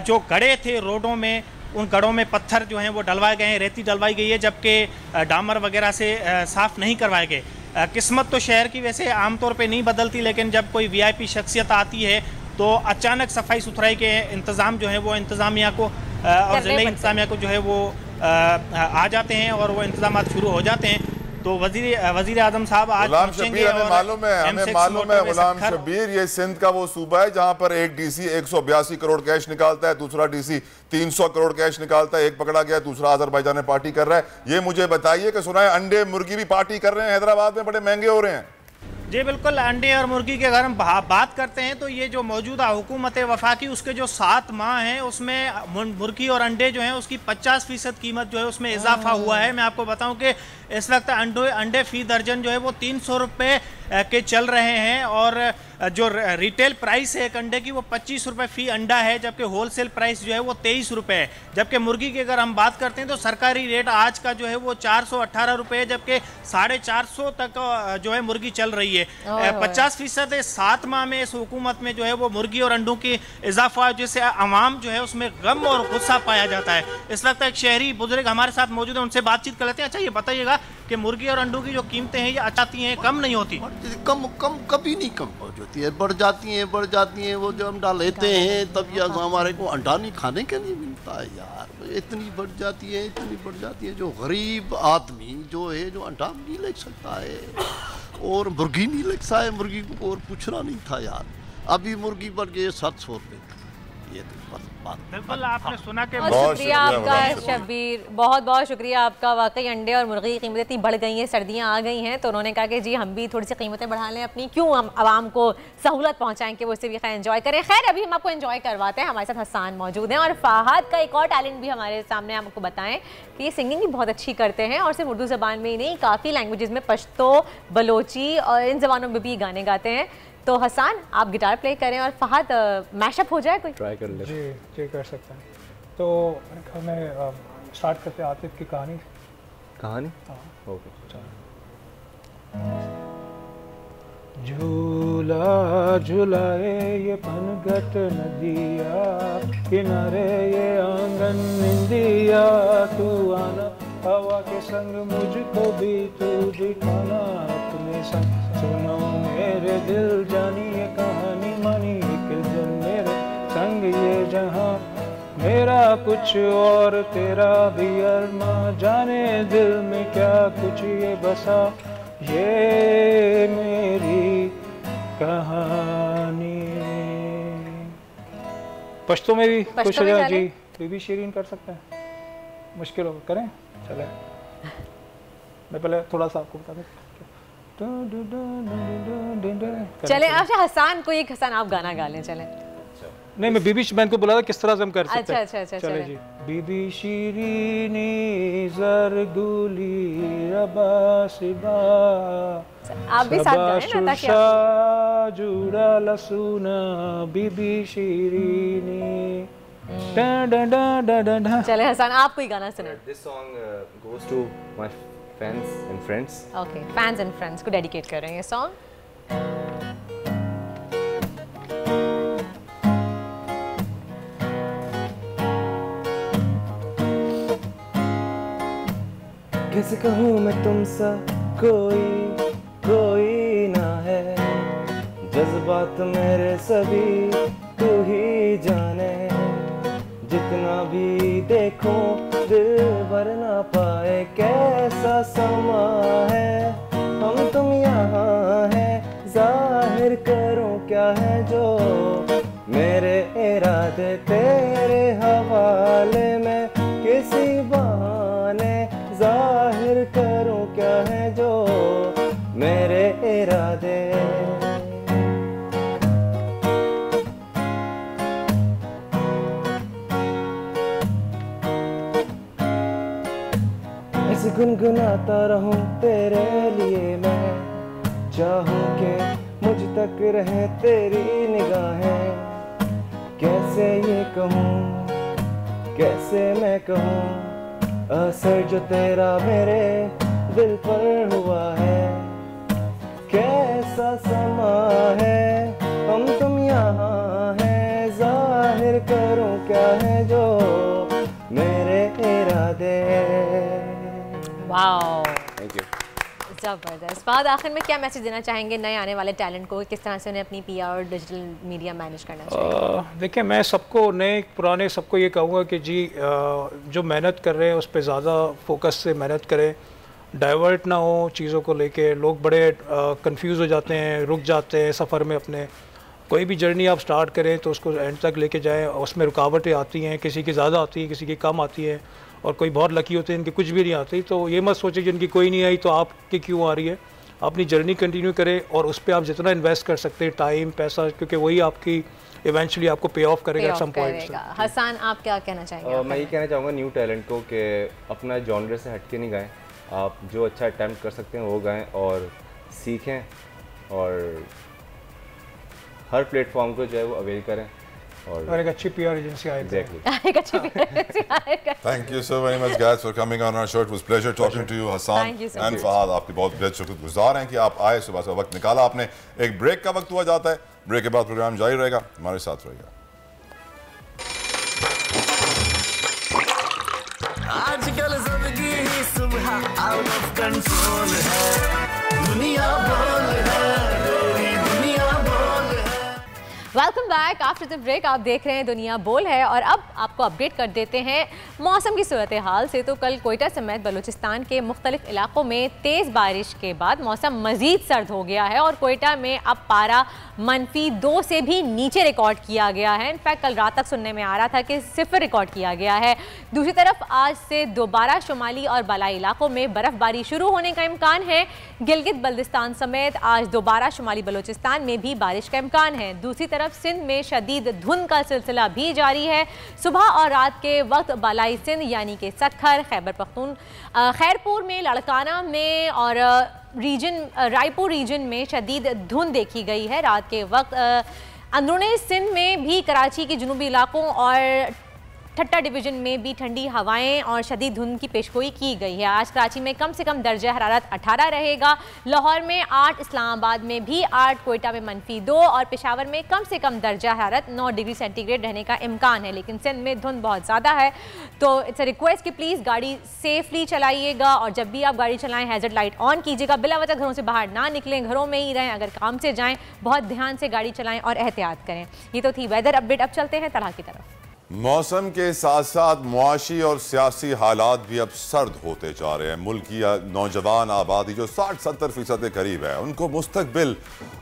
जो गड्ढे थे रोडों में, उन गड्ढों में पत्थर जो हैं वो डलवाए गए हैं, रेती डलवाई गई है, जबकि डामर वगैरह से साफ़ नहीं करवाए गए। किस्मत तो शहर की वैसे आमतौर पे नहीं बदलती, लेकिन जब कोई VIP शख्सियत आती है तो अचानक सफाई सुथराई के इंतज़ाम जो है वो इंतज़ामिया को और ज़िले इंतज़ामिया को जो है वो आ जाते हैं और वो इंतज़ाम शुरू हो जाते हैं। तो वज़ीर आज़म साहब आज पहुंचेंगे। हमें मालूम है गुलाम शब्बीर, ये सिंध का वो सूबा है जहां पर एक DC 182 करोड़ कैश निकालता है, दूसरा DC 300 करोड़ कैश निकालता है। एक पकड़ा गया, दूसरा अजरबैजान में पार्टी कर रहा है। ये मुझे बताइए कि सुना है अंडे मुर्गी भी पार्टी कर रहे हैं हैदराबाद में, बड़े महंगे हो रहे हैं। जी बिल्कुल, अंडे और मुर्गी के अगर हम बात करते हैं तो ये जो मौजूदा हुकूमत वफाकी उसके जो 7 माह हैं उसमें मुर्गी और अंडे जो हैं उसकी 50% कीमत जो है उसमें इजाफा हुआ है। मैं आपको बताऊं कि इस वक्त अंडे फ़ी दर्जन जो है वो 300 रुपये के चल रहे हैं और जो रिटेल प्राइस है एक अंडे की वो 25 रुपये फ़ी अंडा है, जबकि होलसेल प्राइस जो है वो 23 रुपये है। जबकि मुर्गी की अगर हम बात करते हैं तो सरकारी रेट आज का जो है वो 418 रुपये है, जबकि 450 तक जो है मुर्गी चल रही है। 50% 7 माह में इस हुकूमत में जो है वो मुर्गी और अंडों की इजाफा, जिससे आवाम जो है उसमें गम और गुस्सा पाया जाता है। इस वक्त एक शहरी बुजुर्ग हमारे साथ मौजूद है, उनसे बातचीत कर लेते हैं। अच्छा ये बताइएगा कि मुर्गी और अंडों की जो कीमतें हैं ये आती हैं, कम नहीं होती? कम कभी नहीं कम हो जाती है, बढ़ जाती हैं। वो जो अंडा लेते हैं तब या हमारे को अंडा नहीं खाने के लिए मिलता है यार, इतनी बढ़ जाती है। जो गरीब आदमी जो है जो अंडा नहीं ले सकता है और मुर्गी नहीं ले सकता है, मुर्गी को और पूछना नहीं था यार। अभी मुर्गी बढ़ गई 700 रुपये। ये तो बिल्कुल आपने सुना कि बहुत शुक्रिया आपका शब्बीर, बहुत बहुत शुक्रिया आपका। वाकई अंडे और मुर्गी की कीमतें इतनी बढ़ गई हैं, सर्दियां आ गई हैं, तो उन्होंने कहा कि जी हम भी थोड़ी सी कीमतें बढ़ा लें अपनी, क्यों हम आवाम को सहूलत पहुंचाएं कि वो इसे भी खैर एंजॉय करें। खैर अभी हम आपको एंजॉय करवाते हैं, हमारे साथ हसान मौजूद हैं और फहाद का एक और टैलेंट भी हमारे सामने आपको बताएं कि ये सिंगिंग भी बहुत अच्छी करते हैं और सिर्फ उर्दू ज़बान में ही नहीं, काफ़ी लैंग्वेजेस में, पश्तो, बलोची और इन ज़बानों में भी गाने गाते हैं। तो हसान आप गिटार प्ले करें और फहद मैशअप हो जाए कोई, ट्राई कर ले। जी कर सकते हैं। तो मेरे ख्याल में स्टार्ट करते हैं आतिफ की कहानी। ओके। झूला झूलाए ये पनघट नदिया, किनारे ये आंगन निंदिया, तू आना हवा के संग मुझको भी तू बिठाना अपने संग, सुनो मेरे दिल जानी ये कहानी मानी, एक दिन मेरे संग ये जहां, मेरा कुछ और तेरा भी अरमा, जाने दिल में क्या कुछ ये बसा, ये मेरी कहानी। पश्तो में भी कुछ हो जाए जी, बीबी शीरीन कर सकते हैं, मुश्किल हो करें चले। मैं पहले थोड़ा सा आपको बता दूं, चले अच्छा हसन को एक हसन आप गाना गा लें चलें। नहीं मैं बीबी मैंने को बोला था किस तरह से हम कर सकते हैं। अच्छा चले जी। बीबी शीरीनी ज़रगुली रबासिबा आप भी साथ गाएं ना ताकि जुड़ा लसूना बीबी शीरीनी। चले हसन आप कोई गाना सुना। This song goes to my fans and friends. Okay fans and friends को डेडिकेट कर रहे हैं ये सॉन्ग। कैसे कहूँ मैं तुमसा कोई ना है, जज्बात मेरे सभी तू ही जाने, जितना भी देखो दिल भर ना पाए कैसा समा है, हम तुम यहाँ हैं जाहिर करूँ क्या है जो मेरे इरादे तेरे हवाले में, किसी बहाने जाहिर करूं क्या है जो मेरे इरादे। ऐसे गुनगुनाता रहूं तेरे लिए मैं, चाहूं कि मुझ तक रहे तेरी निगाहें, कैसे ये कहूं कैसे मैं कहूं असर जो तेरा मेरे दिल पर हुआ है, कैसा समा है, हम तुम यहाँ हैं जाहिर करूं क्या है जो मेरे इरादे। Wow thank you. जबरदस्त। बाद आखिर में क्या मैसेज देना चाहेंगे नए आने वाले टैलेंट को, किस तरह से उन्हें अपनी PR और डिजिटल मीडिया मैनेज करना चाहिए? देखिए मैं सबको नए पुराने सबको ये कहूँगा कि जी जो मेहनत कर रहे हैं उस पर ज़्यादा फोकस से मेहनत करें, डाइवर्ट ना हो चीज़ों को लेके। लोग बड़े कंफ्यूज हो जाते हैं, रुक जाते हैं सफ़र में अपने। कोई भी जर्नी आप स्टार्ट करें तो उसको एंड तक लेके जाएं, उसमें रुकावटें आती हैं, किसी की ज़्यादा आती है किसी की कम आती है, और कोई बहुत लकी होते हैं इनकी कुछ भी नहीं आती। तो ये मत सोचें जिनकी कोई नहीं आई तो आपकी क्यों आ रही है। अपनी जर्नी कंटिन्यू करें और उस पर आप जितना इन्वेस्ट कर सकते हैं टाइम पैसा, क्योंकि वही आपकी इवेंचुअली आपको पे ऑफ करेगा सम पॉइंट। हसन आप क्या कहना चाहेंगे? मैं ये कहना चाहूँगा न्यू टैलेंट को कि अपना जॉनर से हटके नहीं गाएं, आप जो अच्छा अटैम्प्ट कर सकते हैं वो गाएं और सीखें, और हर प्लेटफॉर्म को जो है वो अवेल करें और एक अच्छी PR एजेंसी आएगी। एक अच्छी PR एजेंसी आएगी। Thank you so very much guys for coming on our show. It was pleasure talking to you, Hassan Thank you so and much. Fahad. आपके बहुत बहुत शुक्रगुजार हैं कि आप आए, सुबह से वक्त निकाला आपने। एक ब्रेक का वक्त हुआ जाता है, ब्रेक के बाद प्रोग्राम जारी रहेगा, हमारे साथ रहेगा। आजकल जिंदगी ही सुबह आउट ऑफ कंट्रोल है, दुनिया बोल है, दुनिया बोल है। Welcome back after the break. आप देख रहे हैं दुनिया बोल है और अब आपको अपडेट कर देते हैं मौसम की सूरत हाल से। तो कल कोयटा समेत बलूचिस्तान के मुख्तलिफ इलाकों में तेज़ बारिश के बाद मौसम मज़ीद सर्द हो गया है और कोयटा में अब पारा -2 से भी नीचे रिकॉर्ड किया गया है। इनफैक्ट कल रात तक सुनने में आ रहा था कि 0 रिकॉर्ड किया गया है। दूसरी तरफ आज से दोबारा शुमाली और बलाई इलाकों में बर्फबारी शुरू होने का इम्कान है। गिलगित बल्दिस्तान समेत आज दोबारा शुमाली बलूचिस्तान में भी बारिश का इम्कान है। दूसरी तरफ सिंध में शदीद धुंध का सिलसिला भी जारी है। सुबह और रात के वक्त बालाई सिंध यानी कि सखर, खैबर पख्तून, खैरपुर में, लड़काना में और रायपुर रीजन में शदीद धुंध देखी गई है। रात के वक्त अंदरूनी सिंध में भी, कराची के जुनूबी इलाकों और ठट्टा डिवीज़न में भी ठंडी हवाएं और शदीद धुंध की पेशगोई की गई है। आज कराची में कम से कम दर्जा हरारत 18 रहेगा, लाहौर में 8, इस्लामाबाद में भी 8, कोयटा में -2 और पेशावर में कम से कम दर्जा हरारत 9 डिग्री सेंटीग्रेड रहने का इम्कान है। लेकिन सिंध में धुंध बहुत ज़्यादा है, तो इट्स अ रिक्वेस्ट कि प्लीज़ गाड़ी सेफली चलाइएगा और जब भी आप गाड़ी चलाएं हैज़र्ड लाइट ऑन कीजिएगा। बिला वजह घरों से बाहर ना निकलें, घरों में ही रहें। अगर काम से जाएँ बहुत ध्यान से गाड़ी चलाएँ और एहतियात करें। ये तो थी वेदर अपडेट। अब चलते हैं तलह की तरफ। मौसम के साथ साथ मुआशी और सियासी हालात भी अब सर्द होते जा रहे हैं। मुल्क की नौजवान आबादी जो 60-70% के करीब है, उनको मुस्तकबिल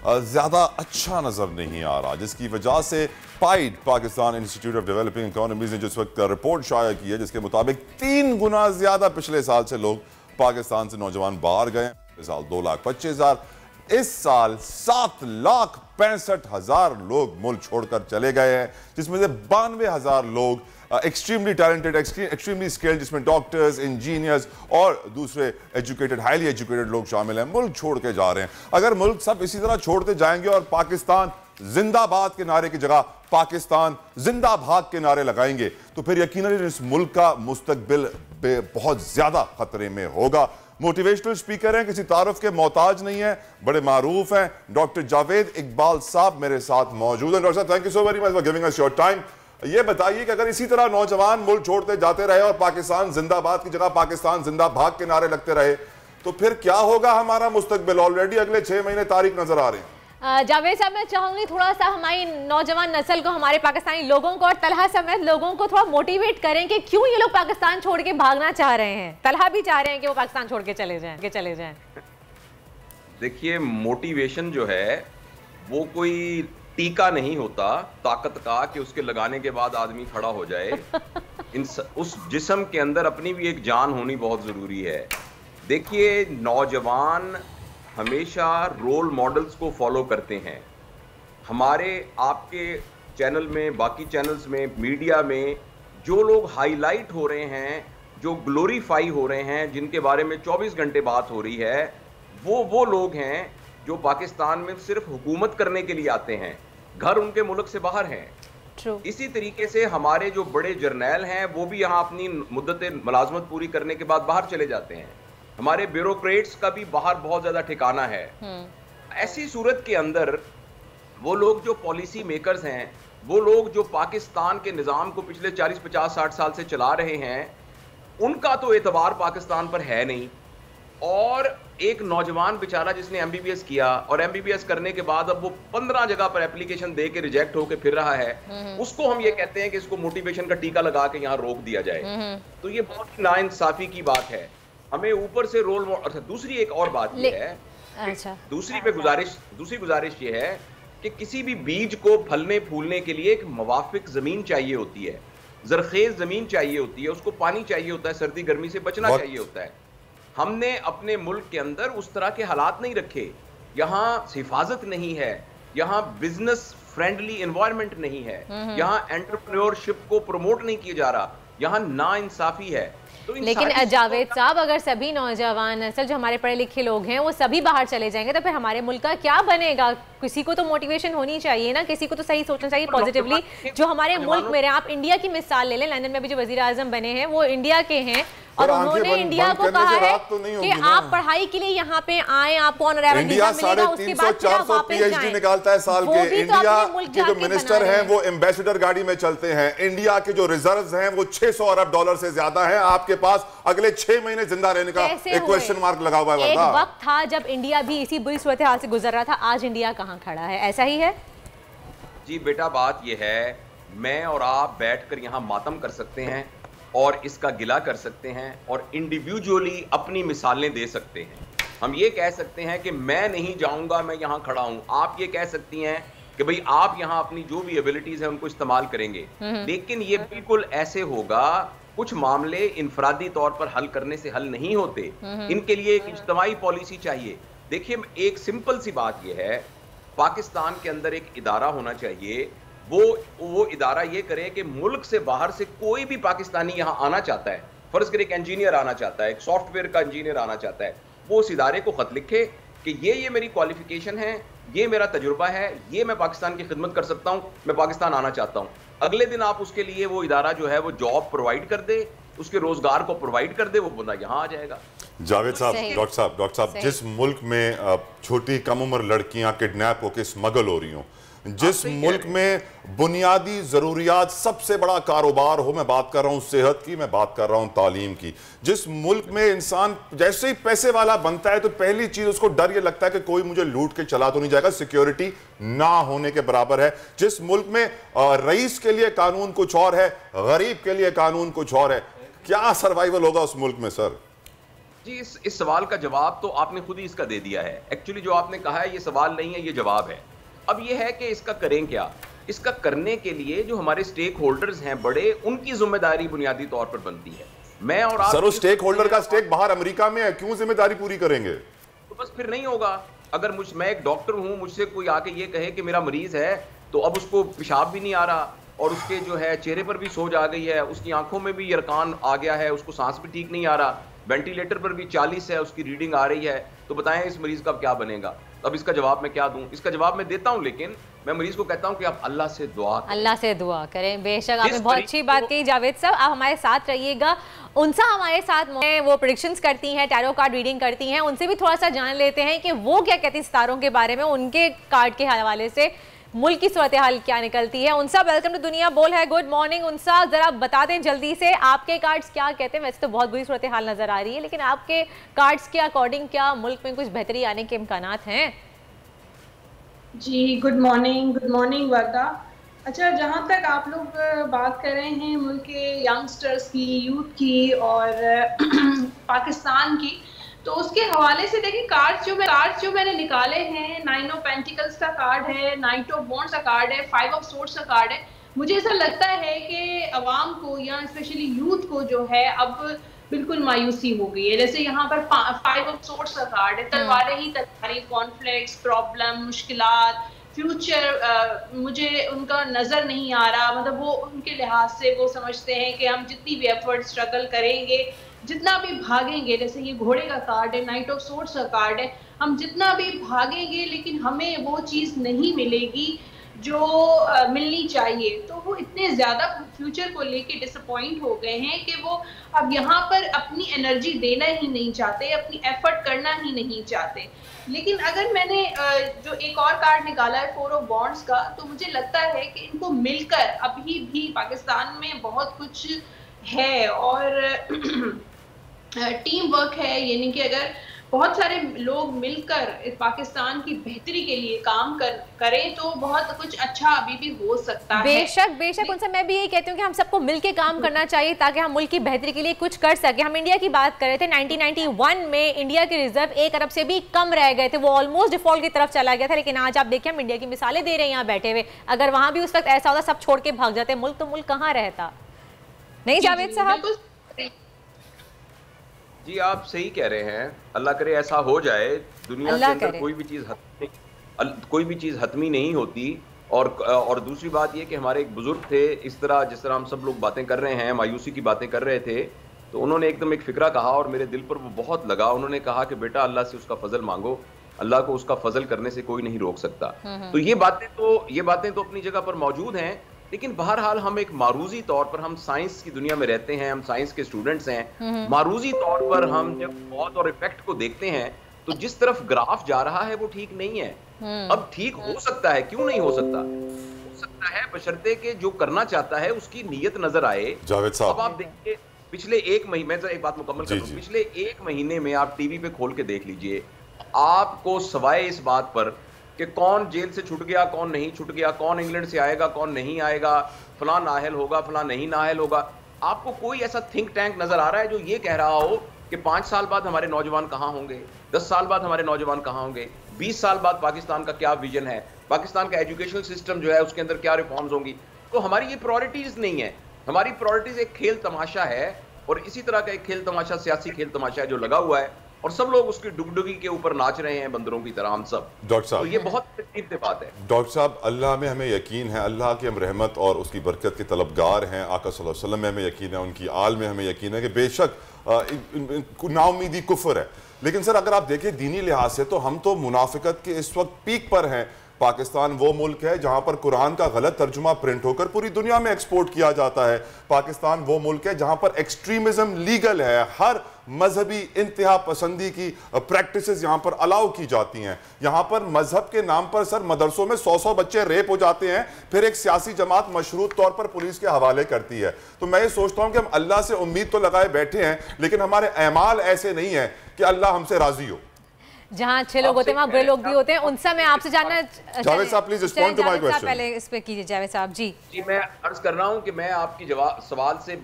ज़्यादा अच्छा नज़र नहीं आ रहा, जिसकी वजह से pied Pakistan institute of developing economies ने जिस वक्त रिपोर्ट शाया की है, जिसके मुताबिक 3 गुना ज़्यादा पिछले साल से लोग पाकिस्तान से नौजवान बाहर गए। साल 2,25,000, इस साल 7,65,000 लोग मुल्क छोड़कर चले गए हैं, जिसमें से 92,000 लोग एक्सट्रीमली टैलेंटेड, एक्सट्रीमली स्किल्ड, जिसमें डॉक्टर्स, इंजीनियर्स और दूसरे एजुकेटेड, हाईली एजुकेटेड लोग शामिल हैं, मुल्क छोड़ के जा रहे हैं। अगर मुल्क सब इसी तरह छोड़ते जाएंगे और पाकिस्तान जिंदाबाद के नारे की जगह पाकिस्तान जिंदा भाग के नारे लगाएंगे, तो फिर यकीनन इस मुल्क का मुस्तकबिल बहुत ज्यादा खतरे में होगा। मोटिवेशनल स्पीकर हैं, किसी तारुफ के मोहताज नहीं है, बड़े मारूफ हैं। डॉक्टर जावेद इकबाल साहब मेरे साथ मौजूद हैं। डॉक्टर साहब, thank you so very much for giving us your time. ये बताइए कि अगर इसी तरह नौजवान मुल्क छोड़ते जाते रहे और पाकिस्तान जिंदाबाद की जगह पाकिस्तान जिंदा भाग के नारे लगते रहे, तो फिर क्या होगा हमारा मुस्तकबिल? ऑलरेडी अगले 6 महीने तारीख नजर आ रहे हैं। जावेद साहब, मैं चाहूंगी थोड़ा सा हमारी नौजवान नस्ल को, हमारे पाकिस्तानी लोगों को और तलहा समेत लोगों को थोड़ा मोटिवेट करें कि क्यों ये लोग पाकिस्तान छोड़ के भागना चाह रहे हैं। तलहा भी चाह रहे हैं कि वो पाकिस्तान छोड़ के चले जाएं। देखिए, मोटिवेशन जो है वो कोई टीका नहीं होता ताकत का कि उसके लगाने के बाद आदमी खड़ा हो जाए। उस जिस्म के अंदर अपनी भी एक जान होनी बहुत जरूरी है। देखिए, नौजवान हमेशा रोल मॉडल्स को फॉलो करते हैं। हमारे आपके चैनल में, बाकी चैनल्स में, मीडिया में जो लोग हाईलाइट हो रहे हैं, जो ग्लोरीफाई हो रहे हैं, जिनके बारे में 24 घंटे बात हो रही है, वो लोग हैं जो पाकिस्तान में सिर्फ हुकूमत करने के लिए आते हैं, घर उनके मुल्क से बाहर हैं। इसी तरीके से हमारे जो बड़े जर्नैल हैं वो भी यहाँ अपनी मुद्दत मुलाजमत पूरी करने के बाद बाहर चले जाते हैं। हमारे ब्यूरोक्रेट्स का भी बाहर बहुत ज्यादा ठिकाना है। ऐसी सूरत के अंदर वो लोग जो पॉलिसी मेकर्स हैं, वो लोग जो पाकिस्तान के निज़ाम को पिछले 40, 50, 60 साल से चला रहे हैं, उनका तो एतबार पाकिस्तान पर है नहीं। और एक नौजवान बेचारा जिसने एमबीबीएस किया और एमबीबीएस करने के बाद अब वो 15 जगह पर एप्लीकेशन दे के रिजेक्ट होकर फिर रहा है, उसको हम ये कहते हैं कि इसको मोटिवेशन का टीका लगा के यहाँ रोक दिया जाए। तो ये बहुत ही नाइंसाफी की बात है। हमें ऊपर से रोल मॉडल। दूसरी एक और बात ये है, दूसरी गुजारिश ये है कि किसी भी बीज को फलने फूलने के लिए एक मुवाफिक जमीन चाहिए होती है, जरखेज जमीन चाहिए होती है, उसको पानी चाहिए होता है, सर्दी गर्मी से बचना चाहिए होता है। हमने अपने मुल्क के अंदर उस तरह के हालात नहीं रखे। यहाँ हिफाजत नहीं है, यहाँ बिजनेस फ्रेंडली एनवायरनमेंट नहीं है, यहाँ एंटरप्रेन्योरशिप को प्रमोट नहीं किया जा रहा, यहाँ नाइंसाफी है। तो लेकिन जावेद साहब, अगर सभी नौजवान नस्ल जो हमारे पढ़े लिखे लोग हैं वो सभी बाहर चले जाएंगे तो फिर हमारे मुल्क का क्या बनेगा? किसी को तो मोटिवेशन होनी चाहिए ना, किसी को तो सही सोचना चाहिए पॉजिटिवली। जो हमारे मुल्क में रहे, आप इंडिया की मिसाल ले लें, लंदन में भी जो वजीर आजम बने हैं वो इंडिया के हैं और उन्होंने इंडिया को कहा है कि आप पढ़ाई के लिए यहाँ पे आए, आपको ऑनरेबल वीजा मिलेगा, उसके बाद फिर आप वापस जाएं। निकालता है साल के। इंडिया के जो मिनिस्टर हैं वो एम्बेसडर गाड़ी में चलते हैं। इंडिया के जो रिजर्व्स हैं वो $600 अरब से ज्यादा हैं। आपके पास अगले 6 महीने जिंदा रहने का एक क्वेश्चन मार्क लगा हुआ है। एक वक्त था जब इंडिया भी इसी बुरी सूरत हाल से गुजर रहा था, आज इंडिया कहाँ खड़ा है? ऐसा ही है जी बेटा। बात यह है, मैं और आप बैठकर यहाँ मातम कर सकते हैं और इसका गिला कर सकते हैं और इंडिविजुअली अपनी मिसालें दे सकते हैं। हम ये कह सकते हैं कि मैं नहीं जाऊंगा, मैं यहाँ खड़ा हूँ। आप ये कह सकती हैं कि भाई आप यहाँ अपनी जो भी एबिलिटीज है उनको इस्तेमाल करेंगे, लेकिन ये बिल्कुल ऐसे होगा, कुछ मामले इनफरादी तौर पर हल करने से हल नहीं होते। इनके लिए एक इज्तिमाई पॉलिसी चाहिए। देखिए, एक सिंपल सी बात यह है, पाकिस्तान के अंदर एक इदारा होना चाहिए, वो इदारा ये करे कि मुल्क से बाहर से कोई भी पाकिस्तानी यहाँ आना चाहता है, फर्ज कर एक इंजीनियर आना चाहता है, एक सॉफ्टवेयर का इंजीनियर आना चाहता है, वो उस इदारे को खत लिखे कि ये मेरी क्वालिफिकेशन है, ये मेरा तजुर्बा है, ये मैं पाकिस्तान की खिदमत कर सकता हूँ, मैं पाकिस्तान आना चाहता हूँ। अगले दिन आप उसके लिए वो इदारा जो है वो जॉब प्रोवाइड कर दे, उसके रोजगार को प्रोवाइड कर दे, वो बंदा यहाँ आ जाएगा। जावेद साहब, डॉक्टर साहब, जिस मुल्क में छोटी कम उम्र लड़कियां किडनैप होकर स्मगल हो रही हों, जिस मुल्क में बुनियादी जरूरियात सबसे बड़ा कारोबार हो, मैं बात कर रहा हूं सेहत की, मैं बात कर रहा हूं तालीम की, जिस मुल्क में इंसान जैसे ही पैसे वाला बनता है तो पहली चीज उसको डर ये लगता है कि कोई मुझे लूट के चला तो नहीं जाएगा, सिक्योरिटी ना होने के बराबर है, जिस मुल्क में रईस के लिए कानून कुछ और है, गरीब के लिए कानून कुछ और है, क्या सर्वाइवल होगा उस मुल्क में? सर जी, इस सवाल का जवाब तो आपने खुद ही इसका दे दिया है। एक्चुअली जो आपने कहा है ये सवाल नहीं है, ये जवाब है। अब ये है कि इसका करें क्या? इसका करने के लिए जो हमारे स्टेक होल्डर्स हैं बड़े, उनकी जिम्मेदारी बुनियादी तौर पर बनती है। मैं और आप सर, उस स्टेक होल्डर का स्टेक बाहर अमेरिका में है, क्यों जिम्मेदारी पूरी करेंगे? बस फिर नहीं होगा। अगर मैं एक डॉक्टर हूं, मुझसे कोई आके ये कहे कि मेरा मरीज है, तो अब उसको पेशाब भी नहीं आ रहा और उसके जो है चेहरे पर भी सोज आ गई है, उसकी आंखों में भी यरकान आ गया है, उसको सांस भी ठीक नहीं आ रहा, वेंटिलेटर पर भी 40 है उसकी रीडिंग आ रही है, तो बताएं इस मरीज का क्या बनेगा? अब इसका जवाब मैं क्या दूं? इसका जवाब मैं देता हूं, लेकिन मैं मरीज को कहता हूं कि आप अल्लाह से दुआ करें। बेशक आपने बहुत अच्छी बात कही जावेद साहब, आप हमारे साथ रहिएगा। उनसा हमारे साथ वो प्रेडिक्शंस करती हैं, टैरो कार्ड रीडिंग करती हैं, उनसे भी थोड़ा सा जान लेते हैं कि वो क्या कहती हैं सितारों के बारे में, उनके कार्ड के हवाले से मुल्क की सूरत हाल क्या निकलती है। उनसा वेलकम टू दुनिया बोल है, गुड मॉर्निंग उनसा, जरा बता दें जल्दी से आपके कार्ड्स क्या कहते हैं। वैसे तो बहुत बुरी सूरत हाल नजर आ रही है, लेकिन आपके कार्ड्स के अकॉर्डिंग क्या मुल्क में कुछ बेहतरी आने के इम्कानात हैं? जी गुड मॉर्निंग वर्दा। अच्छा, जहाँ तक आप लोग बात कर रहे हैं मुल्क के यंगस्टर्स की, यूथ की और पाकिस्तान की, तो उसके हवाले से देखिए कार्ड्स जो मैंने निकाले हैं, 9 ऑफ पेंटिकल्स का कार्ड है, 9 ऑफ वॉन्ड्स का कार्ड है, 5 ऑफ सोर्ड्स का कार्ड है। मुझे ऐसा लगता है कि अवाम को या स्पेशली यूथ को जो है अब बिल्कुल मायूसी हो गई है। जैसे यहाँ पर 5 ऑफ सोर्ड्स का कार्ड है, तलवारें ही तलवारें, कॉन्फ्लिक्ट्स, प्रॉब्लम, मुश्किलात, फ्यूचर मुझे उनका नज़र नहीं आ रहा। मतलब वो उनके लिहाज से वो समझते हैं कि हम जितनी भी एफर्ट स्ट्रगल करेंगे, जितना भी भागेंगे, जैसे ये घोड़े का कार्ड है, 9 ऑफ सोर्ड्स का कार्ड है, हम जितना भी भागेंगे लेकिन हमें वो चीज़ नहीं मिलेगी जो मिलनी चाहिए। तो वो इतने ज़्यादा फ्यूचर को लेके डिसअपॉइंट हो गए हैं कि वो अब यहाँ पर अपनी एनर्जी देना ही नहीं चाहते, अपनी एफर्ट करना ही नहीं चाहते। लेकिन अगर मैंने जो एक और कार्ड निकाला है 4 ऑफ वॉन्ड्स का, तो मुझे लगता है कि इनको मिलकर अभी भी पाकिस्तान में बहुत कुछ है और टीम वर्क है, यानी कि अगर बहुत सारे लोग मिलकर पाकिस्तान की बेहतरी के लिए काम करें तो बहुत कुछ अच्छा अभी भी हो सकता है। बेशक उनसे मैं भी यही कहती हूँ कि हम सबको मिलकर काम करना चाहिए ताकि हम मुल्क की बेहतरी के लिए कुछ कर सके। हम इंडिया की बात कर रहे थे, 1991 में इंडिया के रिजर्व 1 अरब से भी कम रह गए थे, वो ऑलमोस्ट डिफॉल्ट की तरफ चला गया था। लेकिन आज आप देखिए हम इंडिया की मिसालें दे रहे हैं यहाँ बैठे हुए। अगर वहां भी उस वक्त ऐसा होता सब छोड़ के भाग जाते मुल्क, तो मुल्क कहाँ रहता? नहीं जावेद साहब? जी आप सही कह रहे हैं, अल्लाह करे ऐसा हो जाए। दुनिया के अंदर कोई भी चीज़ हतमी नहीं होती। और दूसरी बात ये कि हमारे एक बुजुर्ग थे, इस तरह जिस तरह हम सब लोग बातें कर रहे हैं, मायूसी की बातें कर रहे थे, तो उन्होंने एकदम एक फिक्रा कहा और मेरे दिल पर वो बहुत लगा। उन्होंने कहा कि बेटा अल्लाह से उसका फजल मांगो, अल्लाह को उसका फजल करने से कोई नहीं रोक सकता। तो ये बातें तो अपनी जगह पर मौजूद हैं, लेकिन बहरहाल हम एक मारूजी तौर पर, हम साइंस की दुनिया में रहते हैं, हम साइंस के स्टूडेंट्स हैं, मारूजी तौर पर हम जब कॉज और इफेक्ट को देखते हैं तो जिस तरफ ग्राफ जा रहा है वो ठीक नहीं है। अब ठीक हो सकता है, क्यों नहीं हो सकता है, बशर्ते कि जो करना चाहता है उसकी नीयत नजर आए। जावेद साहब, अब आप देखिए पिछले एक महीने में, एक बात मुकम्मल कर दूं, पिछले 1 महीने में आप टीवी पे खोल के देख लीजिए, आपको सवाए इस बात पर कि कौन जेल से छूट गया, कौन नहीं छूट गया, कौन इंग्लैंड से आएगा, कौन नहीं आएगा, फलां नाअहल होगा, फलां नहीं नाअहल होगा, आपको कोई ऐसा थिंक टैंक नजर आ रहा है जो ये कह रहा हो कि 5 साल बाद हमारे नौजवान कहाँ होंगे, 10 साल बाद हमारे नौजवान कहाँ होंगे, 20 साल बाद पाकिस्तान का क्या विजन है, पाकिस्तान का एजुकेशन सिस्टम जो है उसके अंदर क्या रिफॉर्म्स होंगी? तो हमारी ये प्रायोरिटीज नहीं है। हमारी प्रायोरिटीज एक खेल तमाशा है, और इसी तरह का एक खेल तमाशा, सियासी खेल तमाशा है जो लगा हुआ है, और सब लोग उसकी डुगडुगी के ऊपर नाच रहे हैं बंदरों की तरह, हम सब। डॉक्टर साहब, तो ये बहुत तकलीफ बात है। डॉक्टर साहब, अल्लाह में हमें यकीन है, अल्लाह की हम रहमत और उसकी बरकत के तलबगार हैं, आका सल्लल्लाहु अलैहि वसल्लम में हमें यकीन है, उनकी आल में हमें यकीन है कि बेशक नाउमीदी कुफ्र है। लेकिन सर अगर आप देखें दीनी लिहाज से तो हम तो मुनाफिकत के इस वक्त पीक पर हैं। पाकिस्तान वो मुल्क है जहां पर कुरान का गलत तर्जुमा प्रिंट होकर पूरी दुनिया में एक्सपोर्ट किया जाता है। पाकिस्तान वो मुल्क है जहां पर एक्सट्रीमिज्म लीगल है, हर मजहबी इंतहा पसंदी की प्रैक्टिसेस यहां पर अलाउ की जाती हैं। यहां पर मजहब के नाम पर सर मदरसों में 100-100 बच्चे रेप हो जाते हैं, फिर एक सियासी जमात मशरूत तौर पर पुलिस के हवाले करती है। तो मैं ये सोचता हूं कि हम अल्लाह से उम्मीद तो लगाए बैठे हैं, लेकिन हमारे अमाल ऐसे नहीं है कि अल्लाह हमसे राजी हो। जहाँ अच्छे लोग होते हैं वहाँ बुरे लोग भी होते हैं। उनसे मैं आपसे जानना, जावेद साहब please respond to my question. पहले इस पे कीजिए जावेद साहब। जी मैं अर्ज कर रहा हूँ कि मैं आपकी सवाल से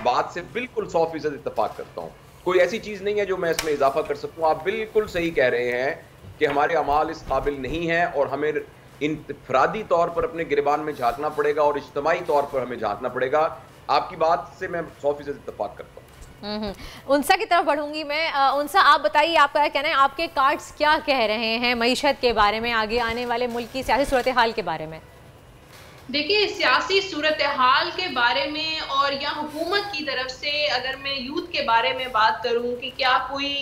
बात से बिल्कुल 100% इत्तेफाक करता हूँ। कोई ऐसी चीज नहीं है जो मैं इसमें इजाफा कर सकूँ। आप बिल्कुल सही कह रहे हैं कि हमारे अमाल इस काबिल नहीं है और हमें इनफरादी तौर पर अपने गिरबान में झांकना पड़ेगा और इज्तिमाई तौर पर हमें झांकना पड़ेगा। आपकी बात से मैं 100% इत्तेफाक करता हूँ। उनसा की तरफ बढ़ूंगी मैं। उनसा, आप बताइए आपका क्या कहना है, आपके कार्ड्स क्या कह रहे हैं मईशत के बारे में, आगे आने वाले मुल्क की सियासी सूरत हाल के बारे में? देखिए, सियासी सूरत हाल के बारे में और या हुकूमत की तरफ से अगर मैं यूथ के बारे में बात करूं कि क्या कोई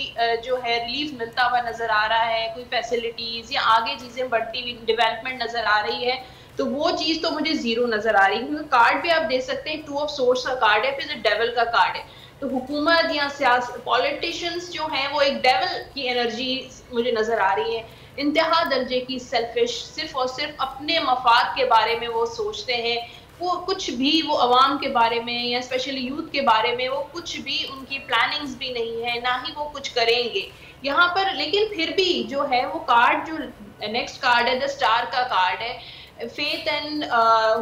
जो है रिलीफ मिलता हुआ नजर आ रहा है, कोई फैसिलिटीज या आगे चीजें बढ़ती हुई डेवलपमेंट नजर आ रही है, तो वो चीज तो मुझे जीरो नजर आ रही है। क्योंकि कार्ड भी आप दे सकते हैं, टू ऑफ सोर्स का कार्ड है, फिर डेविल का कार्ड है। तो हुकूमत या पॉलिटिशियंस जो हैं वो एक डेविल की एनर्जी मुझे नजर आ रही है, इंतहा दर्जे की सेल्फिश, सिर्फ और सिर्फ अपने मफाद के बारे में वो सोचते हैं। वो कुछ भी, वो अवाम के बारे में या स्पेशली यूथ के बारे में वो कुछ भी, उनकी प्लानिंग्स भी नहीं है, ना ही वो कुछ करेंगे यहाँ पर। लेकिन फिर भी जो है वो कार्ड, जो नेक्स्ट कार्ड है, द स्टार का कार्ड है, फेथ एंड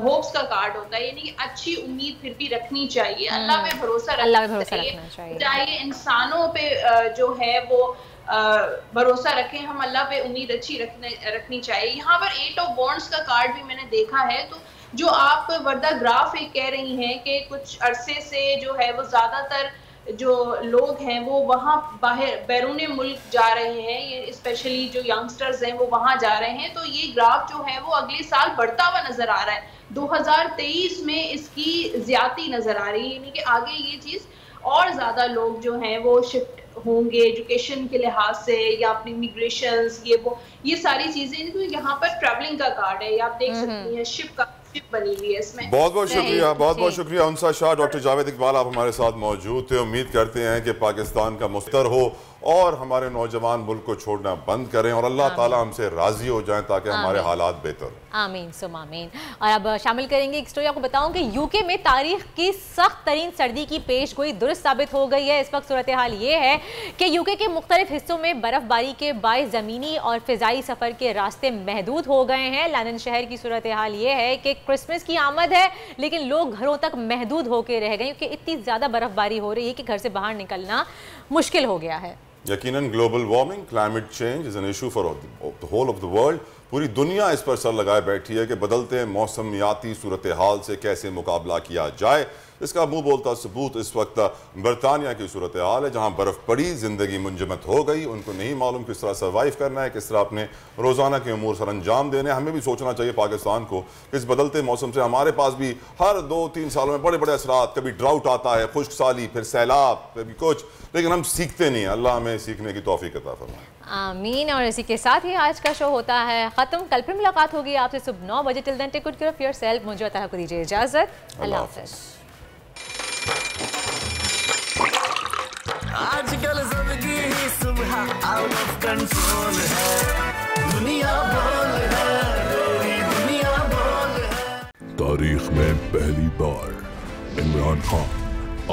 होप्स का कार्ड होता है, यानी कि अच्छी उम्मीद फिर भी रखनी चाहिए, अल्लाह पे भरोसा रखना चाहिए, इंसानों पे जो है वो भरोसा रखें, हम अल्लाह पे उम्मीद अच्छी रखनी चाहिए। यहाँ पर 8 ऑफ वॉन्ड्स का कार्ड भी मैंने देखा है। तो जो आप वर्दा ग्राफ एक कह रही हैं कि कुछ अरसे से जो है वो ज्यादातर जो लोग हैं वो वहाँ बाहर बैरून मुल्क जा रहे हैं, ये स्पेशली जो यंगस्टर्स हैं वो वहाँ जा रहे हैं, तो ये ग्राफ जो है वो अगले साल बढ़ता हुआ नजर आ रहा है। 2023 में इसकी ज्यादती नजर आ रही है, यानी कि आगे ये चीज और ज्यादा लोग जो हैं वो शिफ्ट होंगे एजुकेशन के लिहाज से या अपनी इमिग्रेशन, ये सारी चीजें। तो यहाँ पर ट्रैवलिंग का कार्ड है, आप देख सकती हैं, शिप बनी हुई है इसमें। बहुत बहुत शुक्रिया, बहुत बहुत शुक्रिया उनसा शाह। डॉक्टर जावेद इकबाल आप हमारे साथ मौजूद थे। उम्मीद करते हैं कि पाकिस्तान का मुस्तर हो और हमारे नौजवान मुल्क को छोड़ना बंद करें और अल्लाह ताला हमसे राजी हो जाएं ताकि हमारे हालात बेहतर। आमीन सुम आमीन। और अब शामिल करेंगे एक स्टोरी। आपको बताऊं कि यूके में तारीख की सख्त तरीन सर्दी की पेश गोई दुरुस्त साबित हो गई है। इस वक्त सूरत हाल ये है कि यूके के मुख्तलिफ हिस्सों में बर्फबारी के बायस ज़मीनी और फ़िज़ाई सफ़र के रास्ते महदूद हो गए हैं। लंदन शहर की सूरत हाल ये है कि क्रिसमस की आमद है लेकिन लोग घरों तक महदूद होकर रह गए क्योंकि इतनी ज़्यादा बर्फबारी हो रही है कि घर से बाहर निकलना मुश्किल हो गया है। यकीनन global warming, climate change is an issue for the whole of the world. पूरी दुनिया इस पर सर लगाए बैठी है कि बदलते मौसमियाती सूरत हाल से कैसे मुकाबला किया जाए। इसका मुंह बोलता सबूत इस वक्त बरतानिया की सूरत हाल है, जहां बर्फ़ पड़ी, ज़िंदगी मुंजमद हो गई। उनको नहीं मालूम किस तरह सर्वाइव करना है, किस तरह अपने रोज़ाना के अमूर सर अंजाम देने। हमें भी सोचना चाहिए पाकिस्तान को, इस बदलते मौसम से हमारे पास भी हर 2-3 सालों में बड़े बड़े असरात, कभी ड्राउट आता है, खुश्क साली, फिर सैलाब, कभी कुछ, लेकिन हम सीखते नहीं हैं। अल्लाह हमें सीखने की तौफीक अता फरमाए। आमीन। और इसी के साथ ही आज का शो होता है ख़त्म। कल फिर मुलाकात होगी आपसे सुबह 9 बजे। Till then take good care of yourself. मुझे अता को दीजिए इजाज़त। अल्लाह हाफ़िज़। आजकल ज़िंदगी ही सुबह आउट ऑफ कंट्रोल है, दुनिया बोल है, पूरी दुनिया बोल है। तारीख में पहली बार इमरान खान,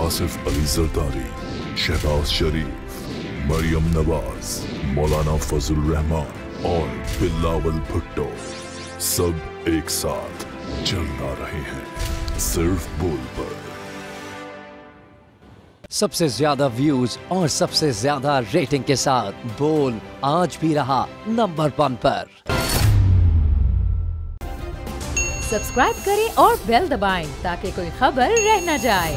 आसिफ अली जरदारी, शहबाज शरीफ, मरियम नवाज, मौलाना फजल रहमान और बिलावल भुट्टो सब एक साथ चलना रहे हैं सिर्फ बोल पर। सबसे ज्यादा व्यूज और सबसे ज्यादा रेटिंग के साथ बोल आज भी रहा नंबर 1 पर। सब्सक्राइब करें और बेल दबाएं ताकि कोई खबर रह न जाए।